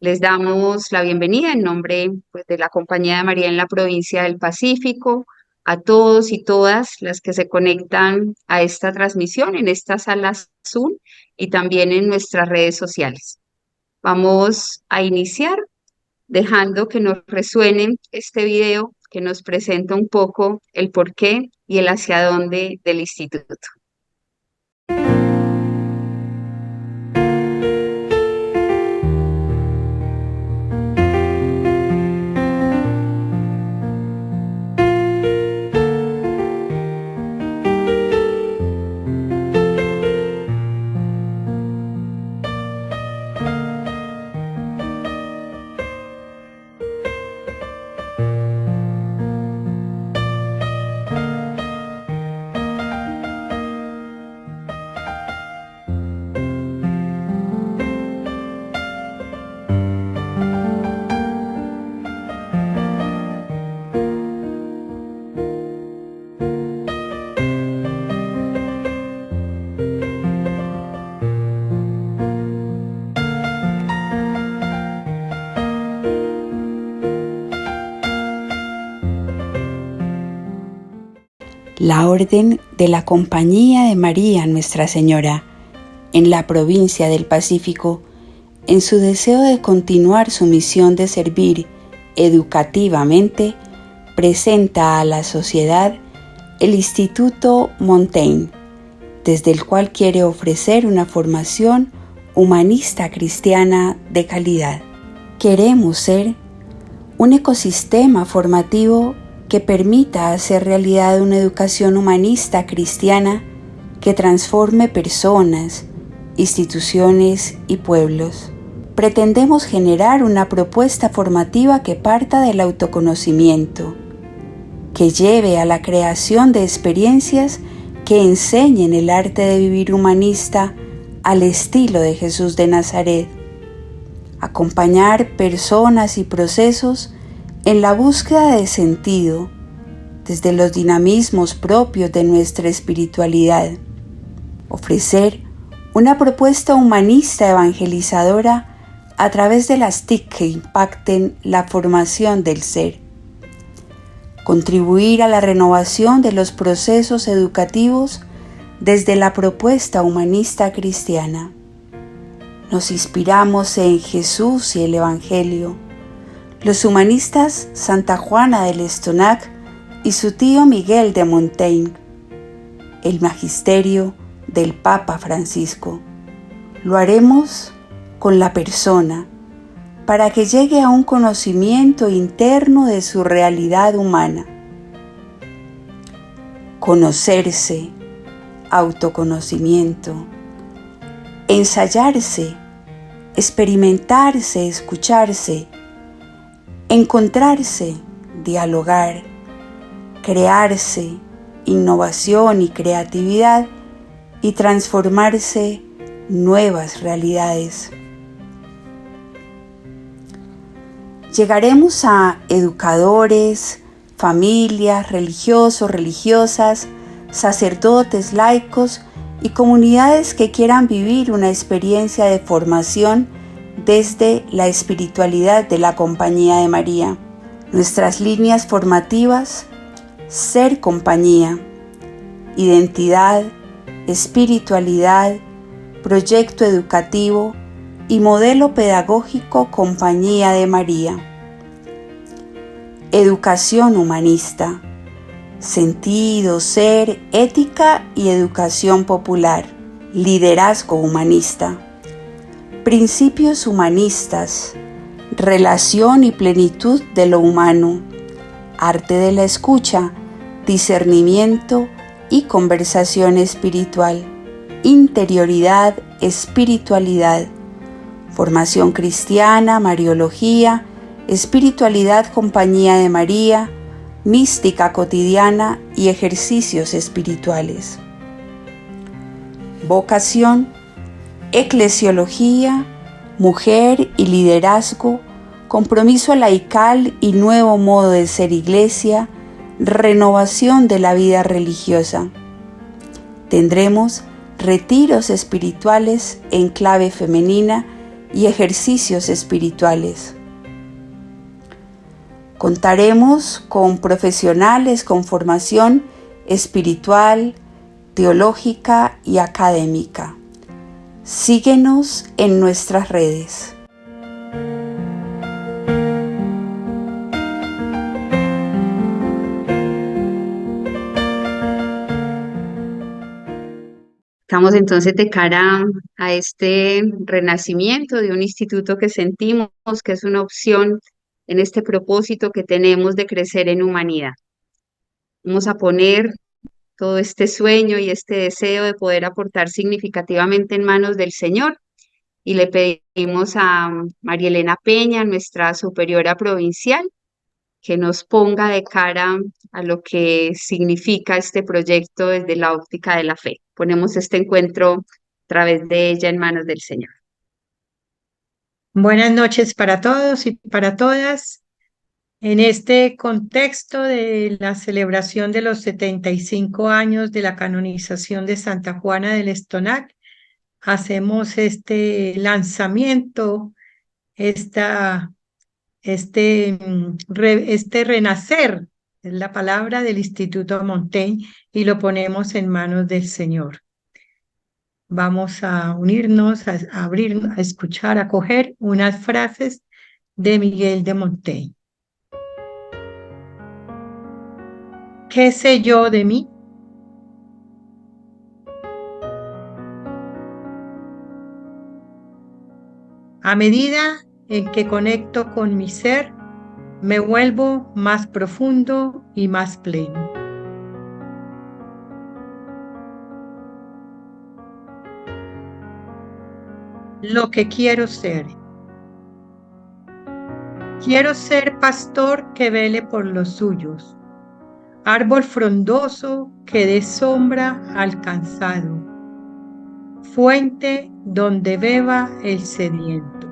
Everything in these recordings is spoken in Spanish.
Les damos la bienvenida en nombre de la Compañía de María en la provincia del Pacífico, a todos y todas las que se conectan a esta transmisión en esta sala Zoom y también en nuestras redes sociales. Vamos a iniciar dejando que nos resuene este video que nos presenta un poco el porqué y el hacia dónde del instituto. La Orden de la Compañía de María Nuestra Señora, en la provincia del Pacífico, en su deseo de continuar su misión de servir educativamente, presenta a la sociedad el Instituto Montaigne, desde el cual quiere ofrecer una formación humanista cristiana de calidad. Queremos ser un ecosistema formativo que permita hacer realidad una educación humanista cristiana que transforme personas, instituciones y pueblos. Pretendemos generar una propuesta formativa que parta del autoconocimiento, que lleve a la creación de experiencias que enseñen el arte de vivir humanista al estilo de Jesús de Nazaret, acompañar personas y procesos en la búsqueda de sentido, desde los dinamismos propios de nuestra espiritualidad, ofrecer una propuesta humanista evangelizadora a través de las TIC que impacten la formación del ser, contribuir a la renovación de los procesos educativos desde la propuesta humanista cristiana. Nos inspiramos en Jesús y el Evangelio. Los humanistas Santa Juana de Lestonac y su tío Miguel de Montaigne, el magisterio del Papa Francisco. Lo haremos con la persona, para que llegue a un conocimiento interno de su realidad humana. Conocerse, autoconocimiento, ensayarse, experimentarse, escucharse, encontrarse, dialogar, crearse, innovación y creatividad y transformarse nuevas realidades. Llegaremos a educadores, familias, religiosos, religiosas, sacerdotes, laicos y comunidades que quieran vivir una experiencia de formación desde la espiritualidad de la Compañía de María. Nuestras líneas formativas: ser compañía, identidad, espiritualidad, proyecto educativo y modelo pedagógico Compañía de María. Educación humanista, sentido, ser, ética y educación popular. Liderazgo humanista, principios humanistas, relación y plenitud de lo humano, arte de la escucha, discernimiento y conversación espiritual, interioridad, espiritualidad, formación cristiana, mariología, espiritualidad Compañía de María, mística cotidiana y ejercicios espirituales. Vocación, eclesiología, mujer y liderazgo, compromiso laical y nuevo modo de ser iglesia, renovación de la vida religiosa. Tendremos retiros espirituales en clave femenina y ejercicios espirituales. Contaremos con profesionales con formación espiritual, teológica y académica. Síguenos en nuestras redes. Estamos entonces de cara a este renacimiento de un instituto que sentimos que es una opción en este propósito que tenemos de crecer en humanidad. Vamos a poner todo este sueño y este deseo de poder aportar significativamente en manos del Señor y le pedimos a María Elena Peña, nuestra superiora provincial, que nos ponga de cara a lo que significa este proyecto desde la óptica de la fe. Ponemos este encuentro a través de ella en manos del Señor. Buenas noches para todos y para todas. En este contexto de la celebración de los 75 años de la canonización de Santa Juana del Estonac, hacemos este lanzamiento, este renacer, es la palabra del Instituto Montaigne, y lo ponemos en manos del Señor. Vamos a unirnos, a abrir, a escuchar, a coger unas frases de Miguel de Montaigne. ¿Qué sé yo de mí? A medida en que conecto con mi ser, me vuelvo más profundo y más pleno. Lo que quiero ser. Quiero ser pastor que vele por los suyos, árbol frondoso que dé sombra al cansado, fuente donde beba el sediento.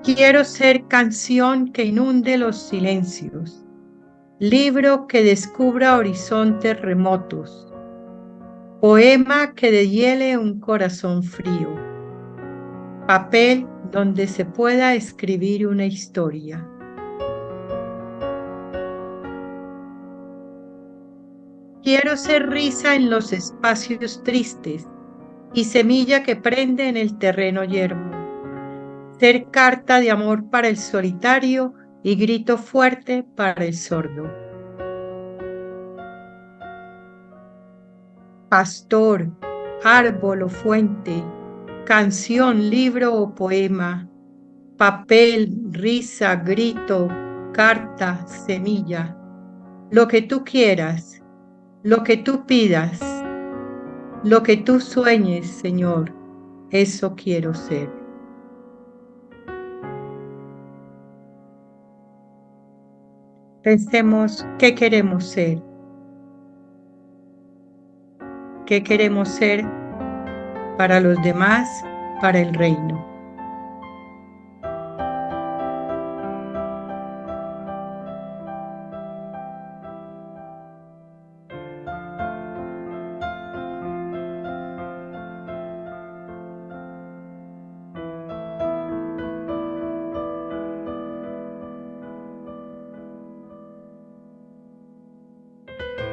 Quiero ser canción que inunde los silencios, libro que descubra horizontes remotos, poema que deshiele un corazón frío, papel donde se pueda escribir una historia. Quiero ser risa en los espacios tristes y semilla que prende en el terreno yermo, ser carta de amor para el solitario y grito fuerte para el sordo. Pastor, árbol o fuente, canción, libro o poema, papel, risa, grito, carta, semilla, lo que tú quieras, lo que tú pidas, lo que tú sueñes, Señor, eso quiero ser. Pensemos qué queremos ser. ¿Qué queremos ser para los demás, para el reino?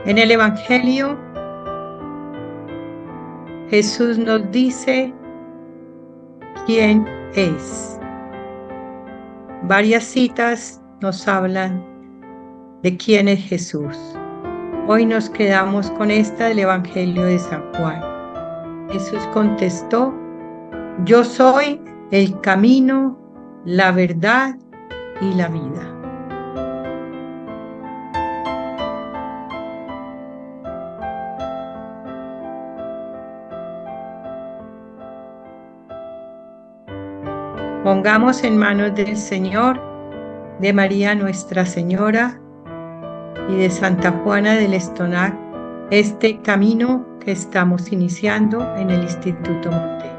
En el Evangelio, Jesús nos dice quién es. Varias citas nos hablan de quién es Jesús. Hoy nos quedamos con esta del Evangelio de San Juan. Jesús contestó: yo soy el camino, la verdad y la vida. Pongamos en manos del Señor, de María Nuestra Señora y de Santa Juana del Estonac este camino que estamos iniciando en el Instituto Montaigne.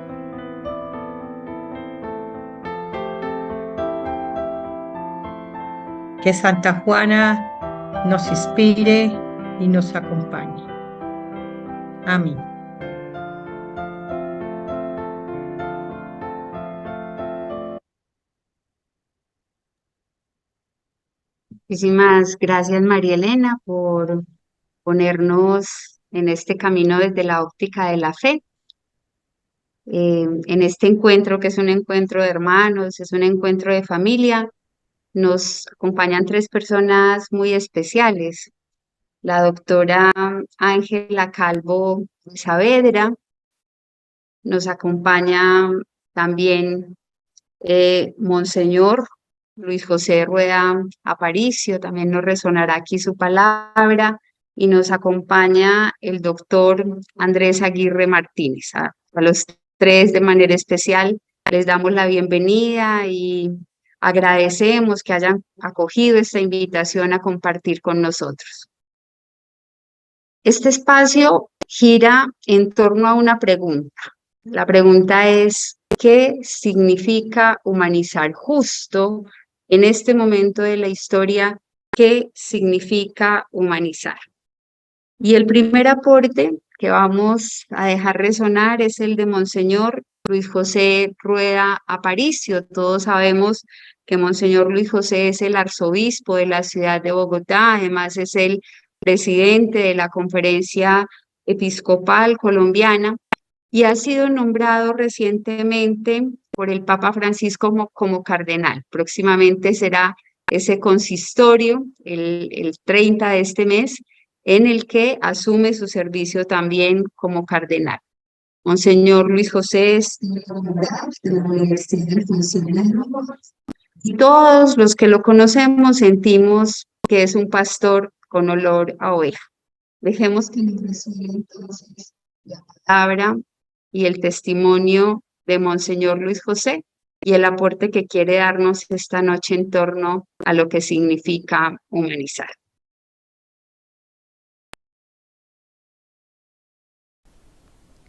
Que Santa Juana nos inspire y nos acompañe. Amén. Muchísimas gracias, María Elena, por ponernos en este camino desde la óptica de la fe. En este encuentro, que es un encuentro de hermanos, es un encuentro de familia, nos acompañan tres personas muy especiales. La doctora Ángela Calvo Saavedra, nos acompaña también Monseñor Luis José Rueda Aparicio, también nos resonará aquí su palabra, y nos acompaña el doctor Andrés Aguirre Martínez. A los tres de manera especial les damos la bienvenida y agradecemos que hayan acogido esta invitación a compartir con nosotros. Este espacio gira en torno a una pregunta. La pregunta es, ¿qué significa humanizar justo en este momento de la historia? ¿Qué significa humanizar? Y el primer aporte que vamos a dejar resonar es el de Monseñor Luis José Rueda Aparicio. Todos sabemos que Monseñor Luis José es el arzobispo de la ciudad de Bogotá, además es el presidente de la Conferencia Episcopal Colombiana y ha sido nombrado recientemente por el Papa Francisco como cardenal. Próximamente será ese consistorio, el 30 de este mes, en el que asume su servicio también como cardenal. Monseñor Luis José es de la Universidad del Funcionario y todos los que lo conocemos sentimos que es un pastor con olor a oveja. Dejemos que nos resume entonces la palabra y el testimonio de Monseñor Luis José y el aporte que quiere darnos esta noche en torno a lo que significa humanizar.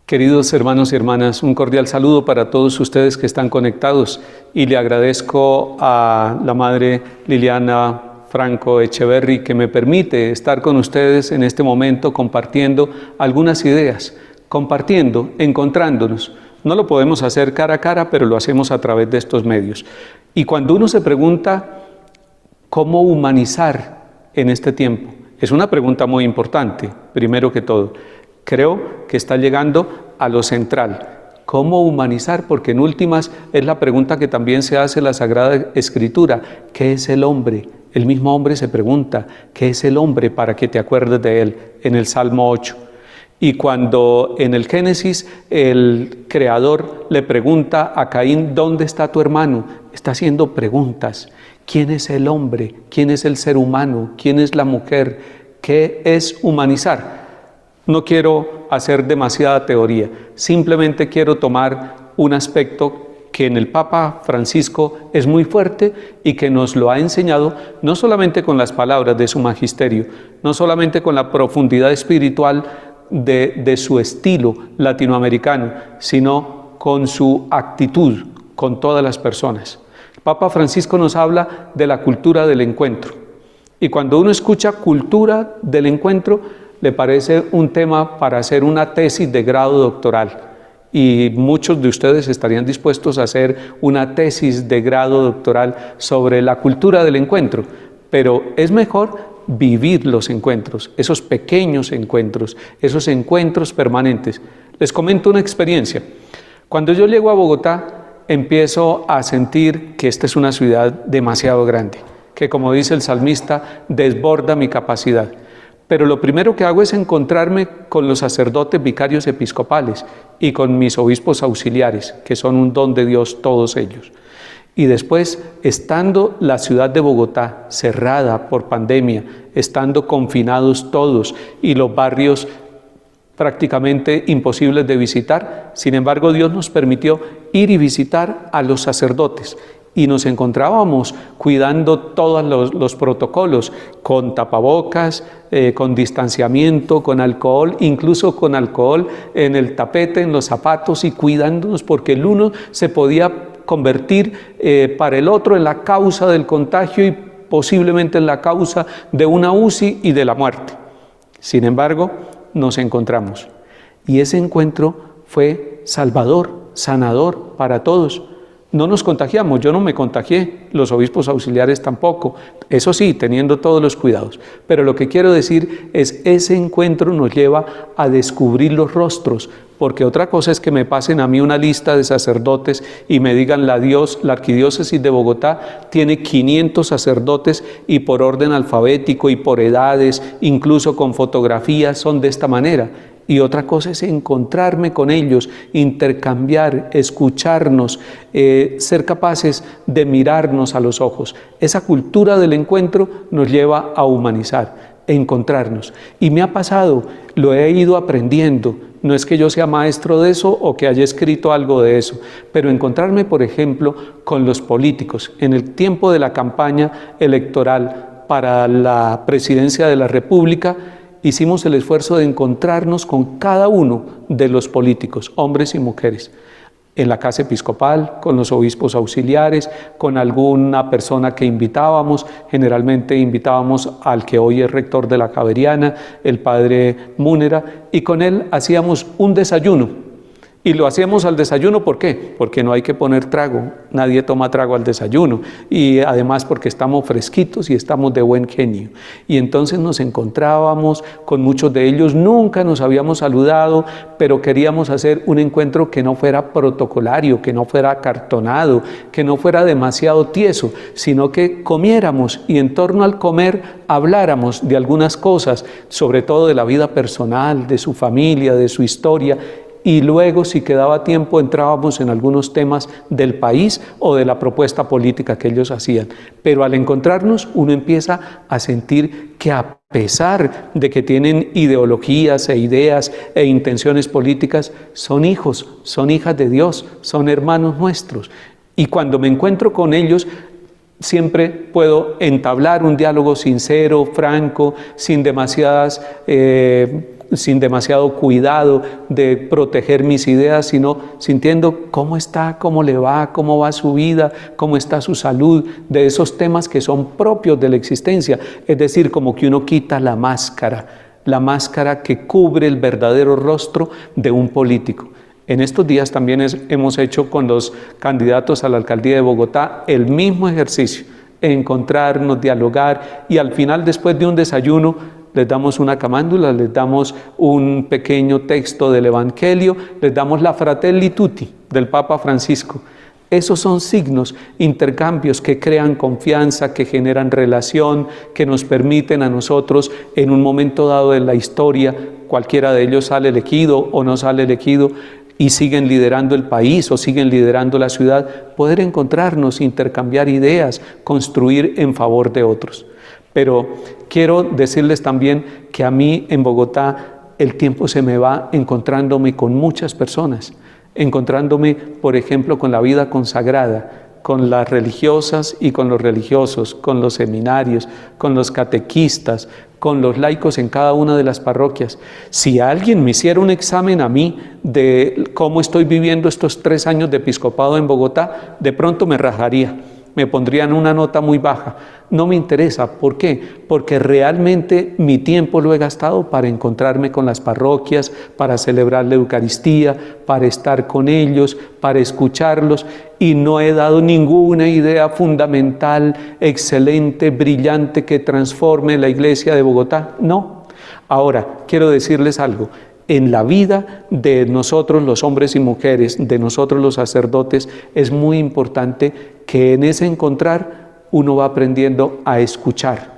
Queridos hermanos y hermanas, un cordial saludo para todos ustedes que están conectados y le agradezco a la Madre Liliana Franco Echeverry que me permite estar con ustedes en este momento compartiendo algunas ideas, compartiendo, encontrándonos. No lo podemos hacer cara a cara, pero lo hacemos a través de estos medios. Y cuando uno se pregunta cómo humanizar en este tiempo, es una pregunta muy importante, primero que todo. Creo que está llegando a lo central. ¿Cómo humanizar? Porque en últimas es la pregunta que también se hace la Sagrada Escritura. ¿Qué es el hombre? El mismo hombre se pregunta, ¿qué es el hombre para que te acuerdes de él? En el Salmo 8. Y cuando en el Génesis el Creador le pregunta a Caín, ¿dónde está tu hermano? Está haciendo preguntas. ¿Quién es el hombre? ¿Quién es el ser humano? ¿Quién es la mujer? ¿Qué es humanizar? No quiero hacer demasiada teoría, simplemente quiero tomar un aspecto que en el Papa Francisco es muy fuerte y que nos lo ha enseñado no solamente con las palabras de su magisterio, no solamente con la profundidad espiritual de su estilo latinoamericano, sino con su actitud con todas las personas. El Papa Francisco nos habla de la cultura del encuentro y cuando uno escucha cultura del encuentro, le parece un tema para hacer una tesis de grado doctoral y muchos de ustedes estarían dispuestos a hacer una tesis de grado doctoral sobre la cultura del encuentro, pero es mejor vivir los encuentros, esos pequeños encuentros, esos encuentros permanentes. Les comento una experiencia. Cuando yo llego a Bogotá, empiezo a sentir que esta es una ciudad demasiado grande, que como dice el salmista, desborda mi capacidad. Pero lo primero que hago es encontrarme con los sacerdotes vicarios episcopales y con mis obispos auxiliares, que son un don de Dios todos ellos. Y después, estando la ciudad de Bogotá cerrada por pandemia, estando confinados todos y los barrios prácticamente imposibles de visitar, sin embargo Dios nos permitió ir y visitar a los sacerdotes. Y nos encontrábamos cuidando todos los protocolos, con tapabocas, con distanciamiento, con alcohol, incluso con alcohol en el tapete, en los zapatos y cuidándonos porque el uno se podía convertir para el otro en la causa del contagio y posiblemente en la causa de una UCI y de la muerte. Sin embargo, nos encontramos. Y ese encuentro fue salvador, sanador para todos. No nos contagiamos, yo no me contagié, los obispos auxiliares tampoco, eso sí, teniendo todos los cuidados. Pero lo que quiero decir es, ese encuentro nos lleva a descubrir los rostros, porque otra cosa es que me pasen a mí una lista de sacerdotes y me digan la arquidiócesis de Bogotá tiene 500 sacerdotes y por orden alfabético y por edades, incluso con fotografías, son de esta manera. Y otra cosa es encontrarme con ellos, intercambiar, escucharnos, ser capaces de mirarnos a los ojos. Esa cultura del encuentro nos lleva a humanizar, encontrarnos. Y me ha pasado, lo he ido aprendiendo. No es que yo sea maestro de eso o que haya escrito algo de eso, pero encontrarme, por ejemplo, con los políticos. En el tiempo de la campaña electoral para la presidencia de la República, hicimos el esfuerzo de encontrarnos con cada uno de los políticos, hombres y mujeres, en la casa episcopal, con los obispos auxiliares, con alguna persona que invitábamos. Generalmente invitábamos al que hoy es rector de la Javeriana, el padre Múnera, y con él hacíamos un desayuno. Y lo hacíamos al desayuno, ¿por qué? Porque no hay que poner trago, nadie toma trago al desayuno, y además porque estamos fresquitos y estamos de buen genio. Y entonces nos encontrábamos con muchos de ellos, nunca nos habíamos saludado, pero queríamos hacer un encuentro que no fuera protocolario, que no fuera acartonado, que no fuera demasiado tieso, sino que comiéramos y en torno al comer habláramos de algunas cosas, sobre todo de la vida personal, de su familia, de su historia. Y luego, si quedaba tiempo, entrábamos en algunos temas del país o de la propuesta política que ellos hacían. Pero al encontrarnos, uno empieza a sentir que a pesar de que tienen ideologías e ideas e intenciones políticas, son hijos, son hijas de Dios, son hermanos nuestros. Y cuando me encuentro con ellos, siempre puedo entablar un diálogo sincero, franco, sin demasiado cuidado de proteger mis ideas, sino sintiendo cómo está, cómo le va, cómo va su vida, cómo está su salud, de esos temas que son propios de la existencia. Es decir, como que uno quita la máscara que cubre el verdadero rostro de un político. En estos días también hemos hecho con los candidatos a la alcaldía de Bogotá el mismo ejercicio, encontrarnos, dialogar, y al final, después de un desayuno, les damos una camándula, les damos un pequeño texto del Evangelio, les damos la Fratelli Tutti del Papa Francisco. Esos son signos, intercambios que crean confianza, que generan relación, que nos permiten a nosotros en un momento dado de la historia, cualquiera de ellos sale elegido o no sale elegido, y siguen liderando el país o siguen liderando la ciudad, poder encontrarnos, intercambiar ideas, construir en favor de otros. Pero quiero decirles también que a mí en Bogotá el tiempo se me va encontrándome con muchas personas, encontrándome, por ejemplo, con la vida consagrada, con las religiosas y con los religiosos, con los seminarios, con los catequistas, con los laicos en cada una de las parroquias. Si alguien me hiciera un examen a mí de cómo estoy viviendo estos 3 años de episcopado en Bogotá, de pronto me rajaría. Me pondrían una nota muy baja. No me interesa. ¿Por qué? Porque realmente mi tiempo lo he gastado para encontrarme con las parroquias, para celebrar la Eucaristía, para estar con ellos, para escucharlos, y no he dado ninguna idea fundamental, excelente, brillante que transforme la iglesia de Bogotá. No. Ahora, quiero decirles algo. En la vida de nosotros los hombres y mujeres, de nosotros los sacerdotes, es muy importante que en ese encontrar uno va aprendiendo a escuchar,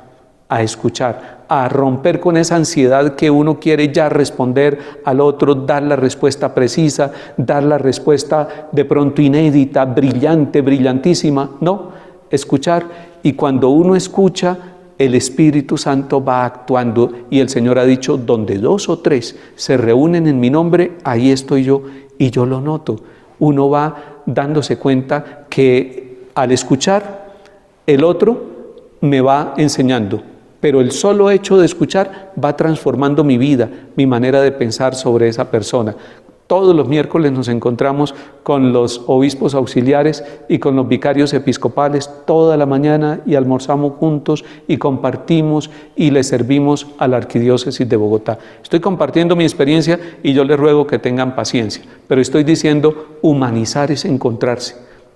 a romper con esa ansiedad que uno quiere ya responder al otro, dar la respuesta precisa, dar la respuesta de pronto inédita, brillante, brillantísima. No, escuchar, y cuando uno escucha, el Espíritu Santo va actuando, y el Señor ha dicho, donde 2 o 3 se reúnen en mi nombre, ahí estoy yo, y yo lo noto. Uno va dándose cuenta que al escuchar, el otro me va enseñando, pero el solo hecho de escuchar va transformando mi vida, mi manera de pensar sobre esa persona. Todos los miércoles nos encontramos con los obispos auxiliares y con los vicarios episcopales toda la mañana y almorzamos juntos y compartimos y le servimos a la Arquidiócesis de Bogotá. Estoy compartiendo mi experiencia y yo les ruego que tengan paciencia, pero estoy diciendo, humanizar es encontrarse,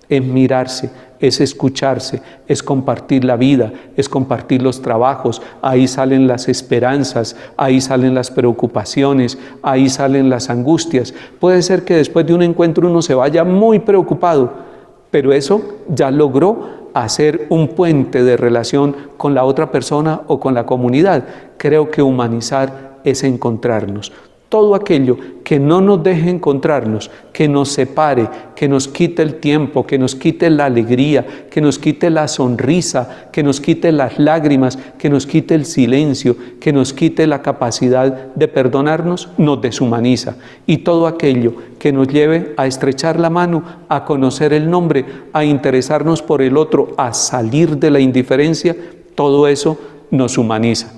es mirarse, es escucharse, es compartir la vida, es compartir los trabajos. Ahí salen las esperanzas, ahí salen las preocupaciones, ahí salen las angustias. Puede ser que después de un encuentro uno se vaya muy preocupado, pero eso ya logró hacer un puente de relación con la otra persona o con la comunidad. Creo que humanizar es encontrarnos. Todo aquello que no nos deje encontrarnos, que nos separe, que nos quite el tiempo, que nos quite la alegría, que nos quite la sonrisa, que nos quite las lágrimas, que nos quite el silencio, que nos quite la capacidad de perdonarnos, nos deshumaniza. Y todo aquello que nos lleve a estrechar la mano, a conocer el nombre, a interesarnos por el otro, a salir de la indiferencia, todo eso nos humaniza.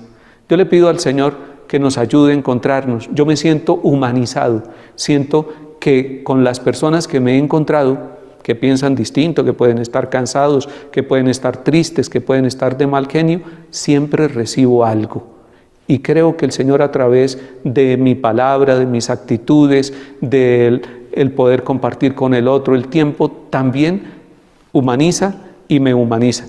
Yo le pido al Señor que nos ayude a encontrarnos. Yo me siento humanizado, siento que con las personas que me he encontrado, que piensan distinto, que pueden estar cansados, que pueden estar tristes, que pueden estar de mal genio, siempre recibo algo. Y creo que el Señor, a través de mi palabra, de mis actitudes, del poder compartir con el otro el tiempo, también humaniza y me humaniza.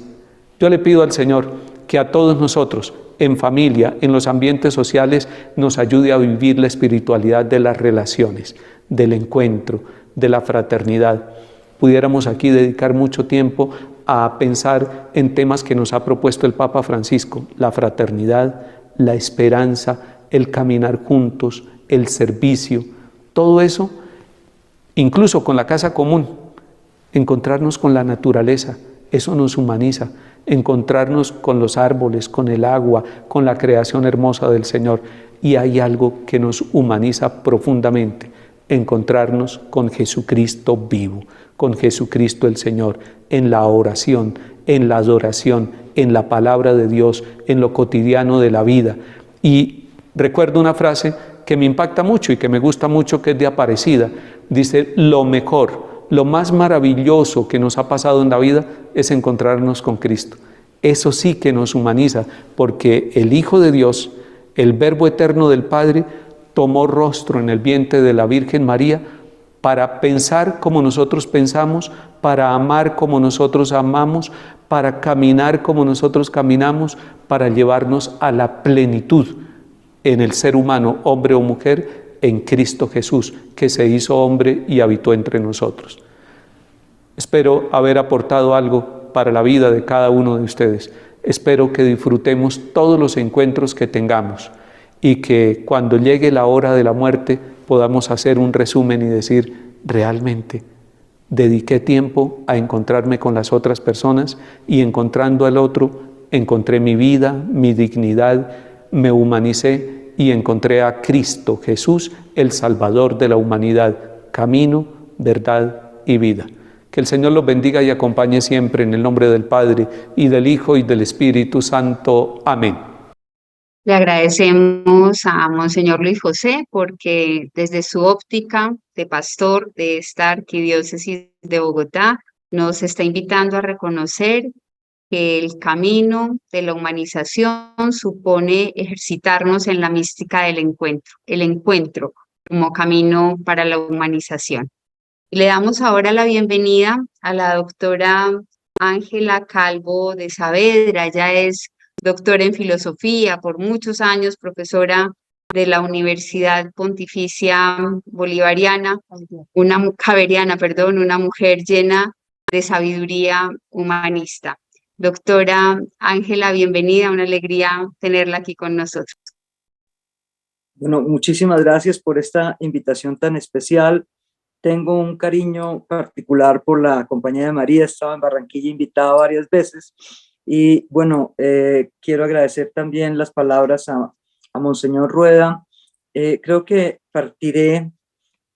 Yo le pido al Señor que a todos nosotros, en familia, en los ambientes sociales, nos ayude a vivir la espiritualidad de las relaciones, del encuentro, de la fraternidad. Pudiéramos aquí dedicar mucho tiempo a pensar en temas que nos ha propuesto el Papa Francisco: la fraternidad, la esperanza, el caminar juntos, el servicio. Todo eso, incluso con la casa común, encontrarnos con la naturaleza, eso nos humaniza. Encontrarnos con los árboles, con el agua, con la creación hermosa del Señor. Y hay algo que nos humaniza profundamente: encontrarnos con Jesucristo vivo, con Jesucristo el Señor, en la oración, en la adoración, en la palabra de Dios, en lo cotidiano de la vida. Y recuerdo una frase que me impacta mucho y que me gusta mucho, que es de Aparecida. Dice: lo mejor, lo más maravilloso que nos ha pasado en la vida es encontrarnos con Cristo. Eso sí que nos humaniza, porque el Hijo de Dios, el Verbo eterno del Padre, tomó rostro en el vientre de la Virgen María para pensar como nosotros pensamos, para amar como nosotros amamos, para caminar como nosotros caminamos, para llevarnos a la plenitud en el ser humano, hombre o mujer, en Cristo Jesús, que se hizo hombre y habitó entre nosotros. Espero haber aportado algo para la vida de cada uno de ustedes. Espero que disfrutemos todos los encuentros que tengamos y que cuando llegue la hora de la muerte podamos hacer un resumen y decir: realmente dediqué tiempo a encontrarme con las otras personas, y encontrando al otro encontré mi vida, mi dignidad, me humanicé y encontré a Cristo Jesús, el Salvador de la humanidad, camino, verdad y vida. Que el Señor los bendiga y acompañe siempre, en el nombre del Padre, y del Hijo, y del Espíritu Santo. Amén. Le agradecemos a Monseñor Luis José porque desde su óptica de pastor de esta Arquidiócesis de Bogotá nos está invitando a reconocer que el camino de la humanización supone ejercitarnos en la mística del encuentro, el encuentro como camino para la humanización. Le damos ahora la bienvenida a la doctora Ángela Calvo de Saavedra. Ella es doctora en filosofía, por muchos años profesora de la Universidad Pontificia Bolivariana, una mujer llena de sabiduría humanista. Doctora Ángela, bienvenida, una alegría tenerla aquí con nosotros. Bueno, muchísimas gracias por esta invitación tan especial. Tengo un cariño particular por la Compañía de María. Estaba en Barranquilla invitada varias veces. Y bueno, quiero agradecer también las palabras a Monseñor Rueda. Creo que partiré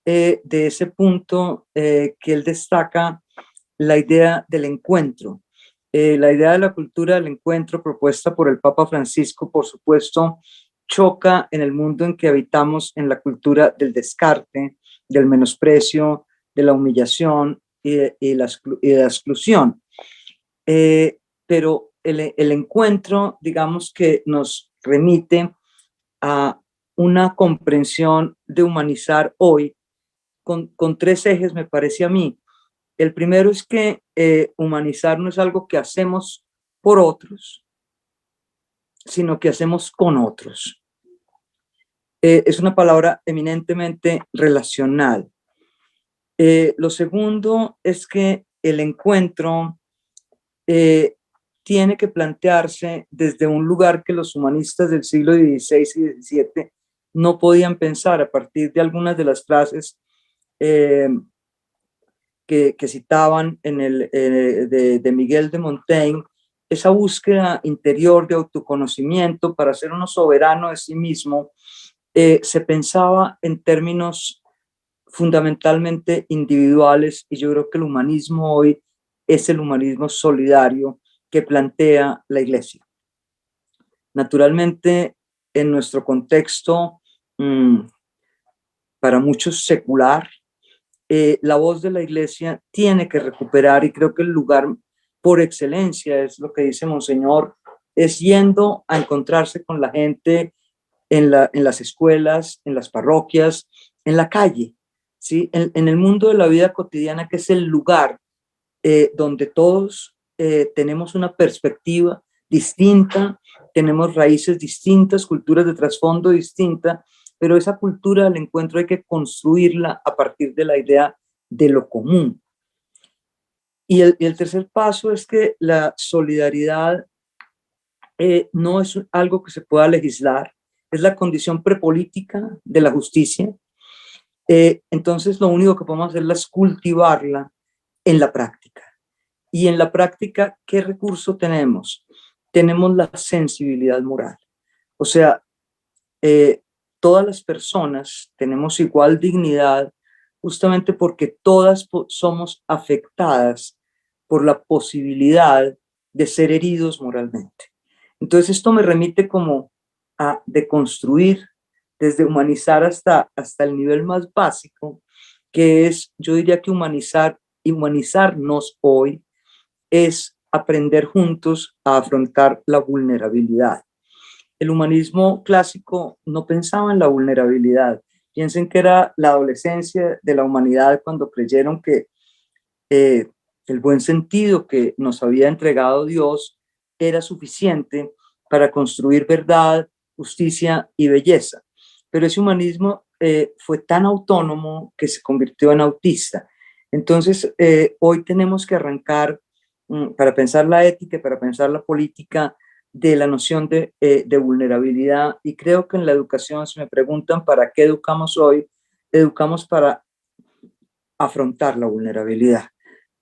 de ese punto que él destaca, la idea del encuentro. La idea de la cultura del encuentro propuesta por el Papa Francisco, por supuesto, choca en el mundo en que habitamos, en la cultura del descarte, del menosprecio, de la humillación y la exclusión. Pero el encuentro, digamos que nos remite a una comprensión de humanizar hoy con tres ejes, me parece a mí. El primero es que humanizar no es algo que hacemos por otros, sino que hacemos con otros. Es una palabra eminentemente relacional. Lo segundo es que el encuentro tiene que plantearse desde un lugar que los humanistas del siglo XVI y XVII no podían pensar, a partir de algunas de las frases que citaban de Miguel de Montaigne, esa búsqueda interior de autoconocimiento para ser uno soberano de sí mismo. Se pensaba en términos fundamentalmente individuales, y yo creo que el humanismo hoy es el humanismo solidario que plantea la Iglesia. Naturalmente, en nuestro contexto, para muchos secular, la voz de la Iglesia tiene que recuperar, y creo que el lugar por excelencia es lo que dice Monseñor, es yendo a encontrarse con la gente en las escuelas, en las parroquias, en la calle, ¿sí? En el mundo de la vida cotidiana, que es el lugar donde todos tenemos una perspectiva distinta, tenemos raíces distintas, culturas de trasfondo distinta, pero esa cultura del encuentro hay que construirla a partir de la idea de lo común. Y el tercer paso es que la solidaridad no es algo que se pueda legislar, es la condición prepolítica de la justicia. Entonces lo único que podemos hacer es cultivarla en la práctica. Y en la práctica, ¿qué recurso tenemos? Tenemos la sensibilidad moral. O sea, todas las personas tenemos igual dignidad, justamente porque todas somos afectadas por la posibilidad de ser heridos moralmente. Entonces esto me remite como a deconstruir, desde humanizar hasta el nivel más básico, que es, yo diría que humanizarnos hoy es aprender juntos a afrontar la vulnerabilidad. El humanismo clásico no pensaba en la vulnerabilidad. Piensen que era la adolescencia de la humanidad cuando creyeron que el buen sentido que nos había entregado Dios era suficiente para construir verdad, justicia y belleza. Pero ese humanismo fue tan autónomo que se convirtió en autista. Entonces, hoy tenemos que arrancar para pensar la ética, para pensar la política, de la noción de vulnerabilidad. Y creo que en la educación, si me preguntan para qué educamos hoy, educamos para afrontar la vulnerabilidad.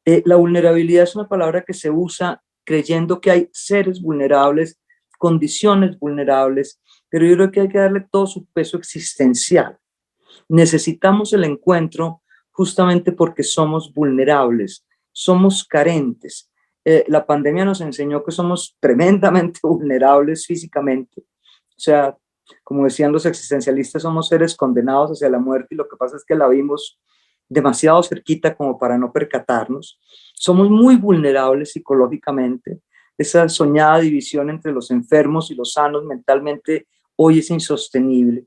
La vulnerabilidad es una palabra que se usa creyendo que hay seres vulnerables, condiciones vulnerables, pero yo creo que hay que darle todo su peso existencial. Necesitamos el encuentro justamente porque somos vulnerables, somos carentes. La pandemia nos enseñó que somos tremendamente vulnerables físicamente. O sea, como decían los existencialistas, somos seres condenados hacia la muerte, y lo que pasa es que la vimos demasiado cerquita como para no percatarnos. Somos muy vulnerables psicológicamente. Esa soñada división entre los enfermos y los sanos mentalmente hoy es insostenible.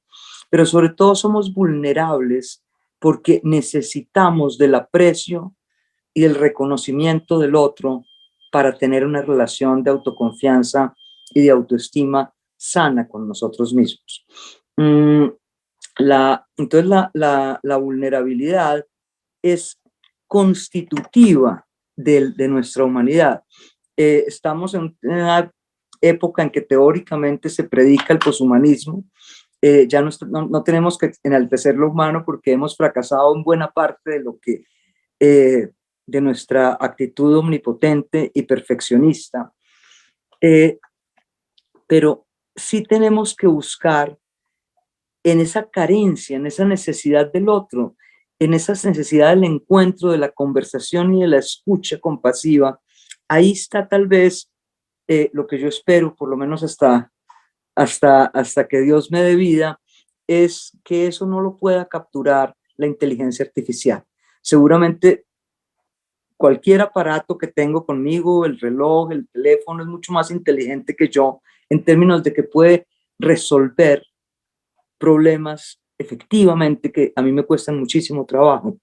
Pero sobre todo somos vulnerables porque necesitamos del aprecio y del reconocimiento del otro para tener una relación de autoconfianza y de autoestima sana con nosotros mismos. Entonces la vulnerabilidad es constitutiva de nuestra humanidad. Estamos en una época en que teóricamente se predica el poshumanismo. Ya no tenemos que enaltecer lo humano porque hemos fracasado en buena parte de lo que de nuestra actitud omnipotente y perfeccionista. Pero sí tenemos que buscar en esa carencia, en esa necesidad del otro, en esa necesidad del encuentro, de la conversación y de la escucha compasiva. Ahí está tal vez lo que yo espero, por lo menos hasta que Dios me dé vida, es que eso no lo pueda capturar la inteligencia artificial. Seguramente cualquier aparato que tengo conmigo, el reloj, el teléfono, es mucho más inteligente que yo en términos de que puede resolver problemas efectivamente que a mí me cuestan muchísimo trabajo.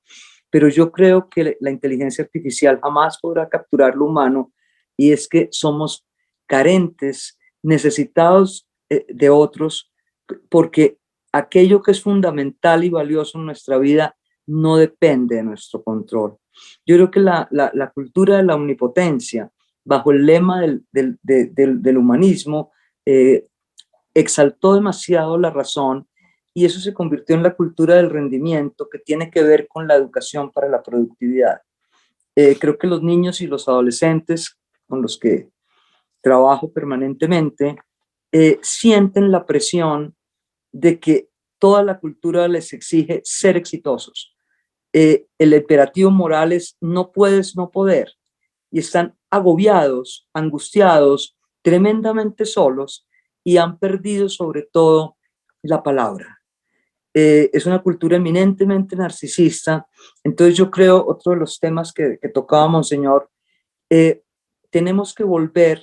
Pero yo creo que la inteligencia artificial jamás podrá capturar lo humano, y es que somos carentes, necesitados de otros, porque aquello que es fundamental y valioso en nuestra vida no depende de nuestro control. Yo creo que la cultura de la omnipotencia, bajo el lema del humanismo, exaltó demasiado la razón, y eso se convirtió en la cultura del rendimiento, que tiene que ver con la educación para la productividad. Creo que los niños y los adolescentes con los que trabajo permanentemente sienten la presión de que toda la cultura les exige ser exitosos. El imperativo moral es no puedes no poder, y están agobiados, angustiados, tremendamente solos, y han perdido sobre todo la palabra. Es una cultura eminentemente narcisista. Entonces yo creo, otro de los temas que tocaba Monseñor, tenemos que volver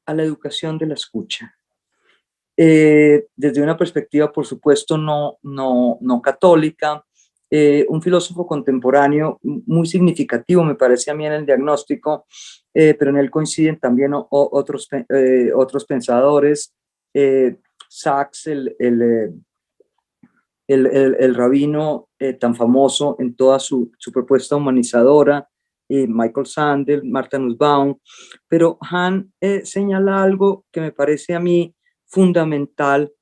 a la educación de la escucha. Desde una perspectiva, por supuesto, no católica. Un filósofo contemporáneo muy significativo, me parece a mí, en el diagnóstico, pero en él coinciden también otros pensadores, Sachs, el rabino tan famoso en toda su propuesta humanizadora, Michael Sandel, Martha Nussbaum, pero Hahn señala algo que me parece a mí fundamental,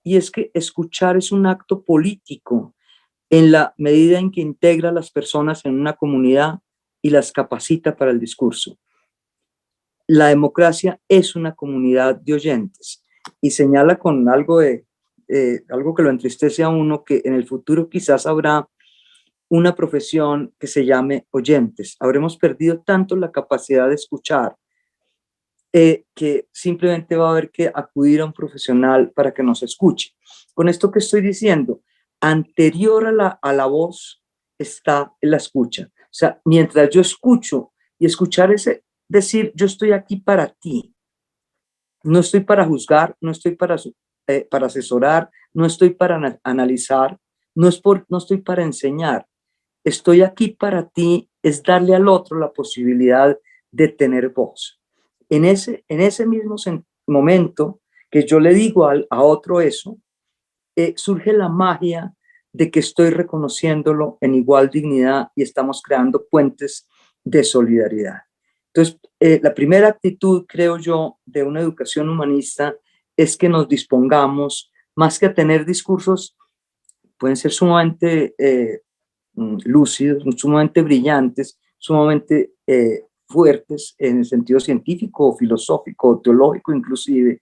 y es que escuchar es un acto político en la medida en que integra a las personas en una comunidad y las capacita para el discurso. La democracia es una comunidad de oyentes, y señala con algo que lo entristece a uno, que en el futuro quizás habrá una profesión que se llame oyentes. Habremos perdido tanto la capacidad de escuchar que simplemente va a haber que acudir a un profesional para que nos escuche. Con esto que estoy diciendo, anterior a la voz está la escucha. O sea, mientras yo escucho, y escuchar es decir, yo estoy aquí para ti. No estoy para juzgar, no estoy para asesorar, no estoy para analizar, no estoy para enseñar. Estoy aquí para ti, es darle al otro la posibilidad de tener voz. En ese mismo momento que yo le digo a otro eso, surge la magia de que estoy reconociéndolo en igual dignidad, y estamos creando puentes de solidaridad. Entonces, la primera actitud, creo yo, de una educación humanista es que nos dispongamos, más que a tener discursos, pueden ser sumamente lúcidos, sumamente brillantes, sumamente fuertes en el sentido científico, filosófico, teológico inclusive.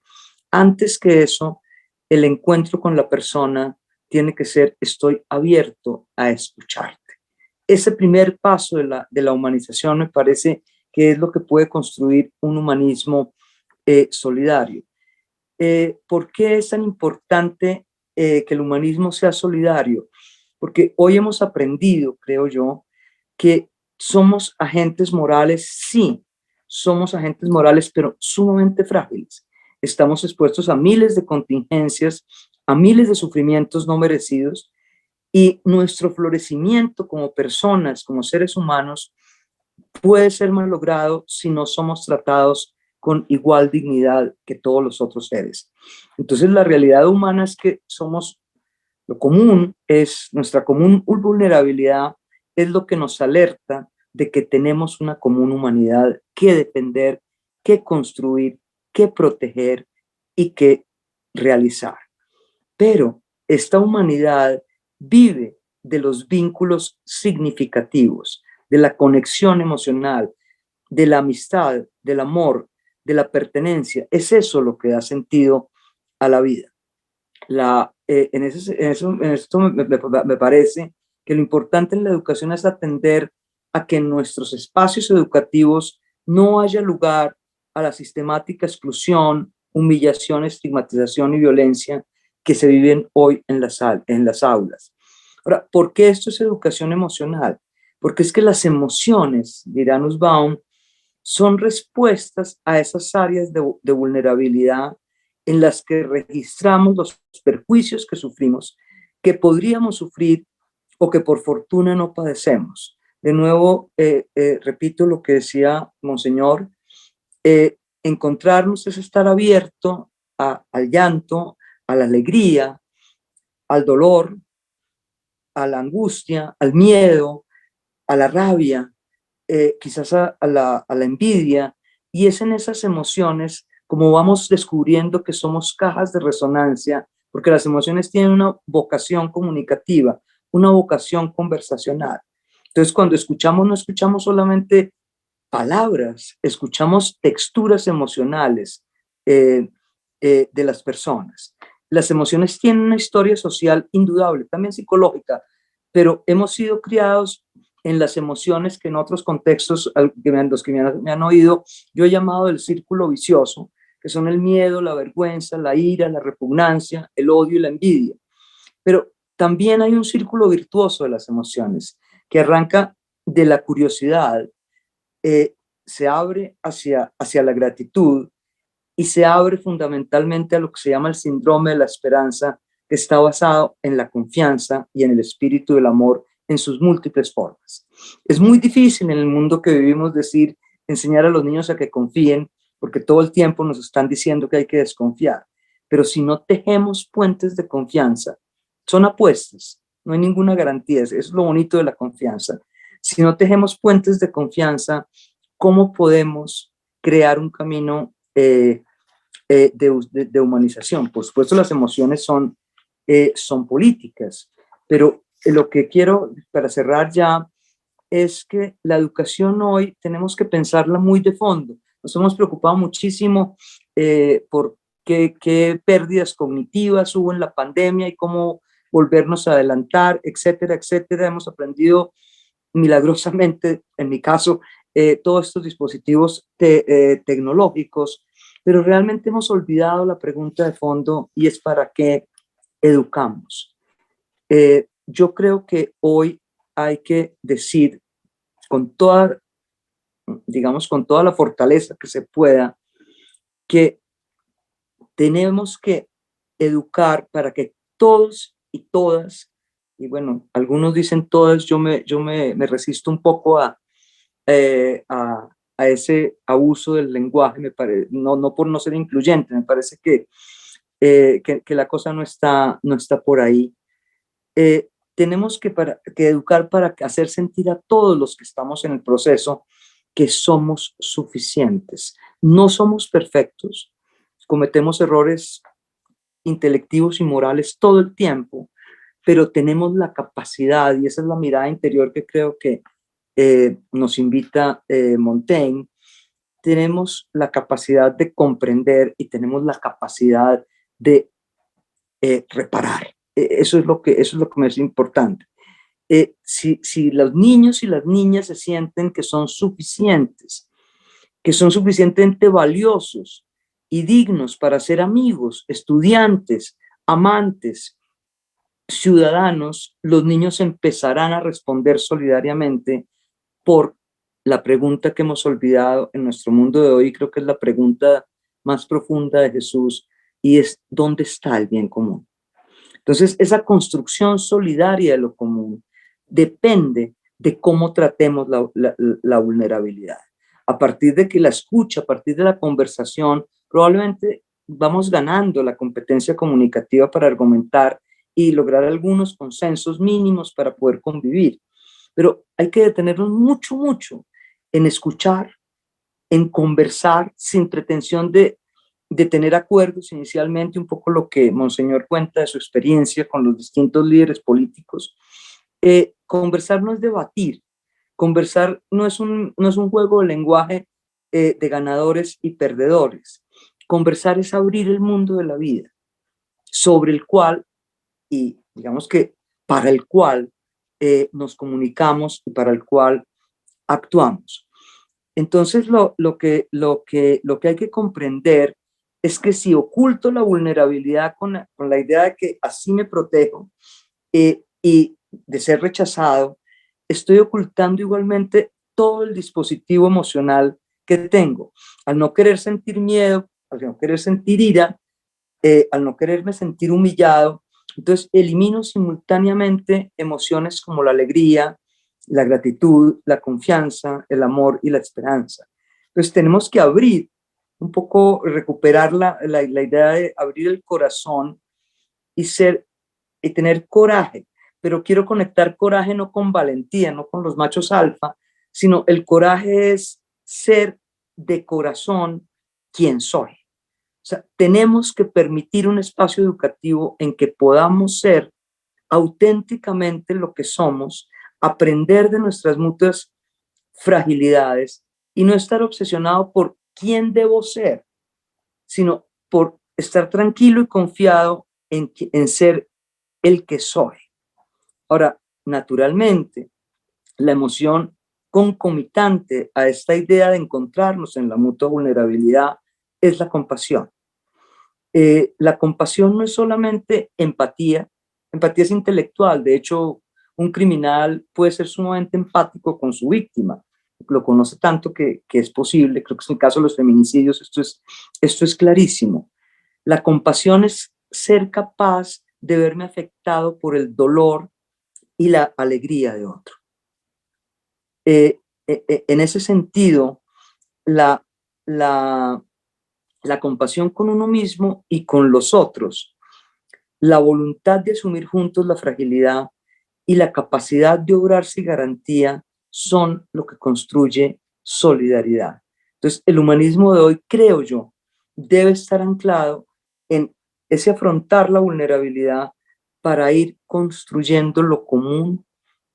Antes que eso, el encuentro con la persona tiene que ser: estoy abierto a escucharte. Ese primer paso de la humanización me parece que es lo que puede construir un humanismo solidario. ¿Por qué es tan importante que el humanismo sea solidario? Porque hoy hemos aprendido, creo yo, que somos agentes morales, sí, somos agentes morales, pero sumamente frágiles. Estamos expuestos a miles de contingencias, a miles de sufrimientos no merecidos, y nuestro florecimiento como personas, como seres humanos, puede ser más logrado si no somos tratados con igual dignidad que todos los otros seres. Entonces, la realidad humana es que somos, lo común es, nuestra común vulnerabilidad es lo que nos alerta de que tenemos una común humanidad que defender, que construir, que proteger y que realizar. Pero esta humanidad vive de los vínculos significativos, de la conexión emocional, de la amistad, del amor, de la pertenencia. Es eso lo que da sentido a la vida. En esto me parece que lo importante en la educación es atender a que en nuestros espacios educativos no haya lugar a la sistemática exclusión, humillación, estigmatización y violencia que se viven hoy en las aulas. Ahora, ¿por qué esto es educación emocional? Porque es que las emociones, dirá Nussbaum, son respuestas a esas áreas de vulnerabilidad en las que registramos los perjuicios que sufrimos, que podríamos sufrir o que por fortuna no padecemos. De nuevo, repito lo que decía Monseñor, encontrarnos es estar abierto al llanto, a la alegría, al dolor, a la angustia, al miedo, a la rabia, quizás a la envidia, y es en esas emociones como vamos descubriendo que somos cajas de resonancia, porque las emociones tienen una vocación comunicativa, una vocación conversacional. Entonces, cuando escuchamos, no escuchamos solamente palabras, escuchamos texturas emocionales de las personas. Las emociones tienen una historia social indudable, también psicológica, pero hemos sido criados en las emociones que en otros contextos, los que me han oído, yo he llamado el círculo vicioso, que son el miedo, la vergüenza, la ira, la repugnancia, el odio y la envidia. Pero también hay un círculo virtuoso de las emociones, que arranca de la curiosidad, se abre hacia la gratitud y se abre fundamentalmente a lo que se llama el síndrome de la esperanza, que está basado en la confianza y en el espíritu del amor en sus múltiples formas. Es muy difícil en el mundo que vivimos enseñar a los niños a que confíen, porque todo el tiempo nos están diciendo que hay que desconfiar. Pero si no tejemos puentes de confianza, son apuestas, no hay ninguna garantía, eso es lo bonito de la confianza. Si no tejemos puentes de confianza, ¿cómo podemos crear un camino de humanización? Por supuesto, las emociones son políticas, pero lo que quiero, para cerrar ya, es que la educación hoy tenemos que pensarla muy de fondo. Nos hemos preocupado muchísimo por qué pérdidas cognitivas hubo en la pandemia y cómo volvernos a adelantar, etcétera, etcétera. Hemos aprendido milagrosamente, en mi caso, todos estos dispositivos tecnológicos, pero realmente hemos olvidado la pregunta de fondo, y es ¿para qué educamos? Yo creo que hoy hay que decir con toda, digamos, con toda la fortaleza que se pueda, que tenemos que educar para que todos y todas, y bueno, algunos dicen todas, yo me resisto un poco a ese abuso del lenguaje, no por no ser incluyente, me parece que la cosa no está por ahí. Tenemos que educar para hacer sentir a todos los que estamos en el proceso que somos suficientes. No somos perfectos, cometemos errores intelectivos y morales todo el tiempo, pero tenemos la capacidad, y esa es la mirada interior que creo que nos invita Montaigne, tenemos la capacidad de comprender y tenemos la capacidad de reparar. Eso es lo que me es importante. Si los niños y las niñas se sienten que son suficientes, que son suficientemente valiosos y dignos para ser amigos, estudiantes, amantes, ciudadanos, los niños empezarán a responder solidariamente por la pregunta que hemos olvidado en nuestro mundo de hoy, creo que es la pregunta más profunda de Jesús, y es ¿dónde está el bien común? Entonces, esa construcción solidaria de lo común depende de cómo tratemos la vulnerabilidad. A partir de que la escucha, a partir de la conversación, probablemente vamos ganando la competencia comunicativa para argumentar y lograr algunos consensos mínimos para poder convivir. Pero hay que detenernos mucho, mucho en escuchar, en conversar sin pretensión de tener acuerdos inicialmente, un poco lo que Monseñor cuenta de su experiencia con los distintos líderes políticos. Conversar no es debatir, conversar no es un juego de lenguaje de ganadores y perdedores. Conversar es abrir el mundo de la vida, sobre el cual, y digamos que para el cual nos comunicamos y para el cual actuamos. Entonces, lo que hay que comprender es que si oculto la vulnerabilidad con la idea de que así me protejo, y de ser rechazado, estoy ocultando igualmente todo el dispositivo emocional que tengo. Al no querer sentir miedo, al no querer sentir ira, al no quererme sentir humillado, entonces elimino simultáneamente emociones como la alegría, la gratitud, la confianza, el amor y la esperanza. Entonces tenemos que abrir un poco, recuperar la idea de abrir el corazón y tener coraje, pero quiero conectar coraje no con valentía, no con los machos alfa, sino el coraje es ser de corazón quien soy. O sea, tenemos que permitir un espacio educativo en que podamos ser auténticamente lo que somos, aprender de nuestras mutuas fragilidades y no estar obsesionado por quién debo ser, sino por estar tranquilo y confiado en ser el que soy. Ahora, naturalmente, la emoción concomitante a esta idea de encontrarnos en la mutua vulnerabilidad es la compasión. La compasión no es solamente empatía, empatía es intelectual. De hecho, un criminal puede ser sumamente empático con su víctima, lo conoce tanto que es posible. Creo que en el caso de los feminicidios esto es clarísimo. La compasión es ser capaz de verme afectado por el dolor y la alegría de otro. En ese sentido, la, la, la compasión con uno mismo y con los otros, la voluntad de asumir juntos la fragilidad y la capacidad de obrar sin garantía son lo que construye solidaridad. Entonces, el humanismo de hoy, creo yo, debe estar anclado en ese afrontar la vulnerabilidad para ir construyendo lo común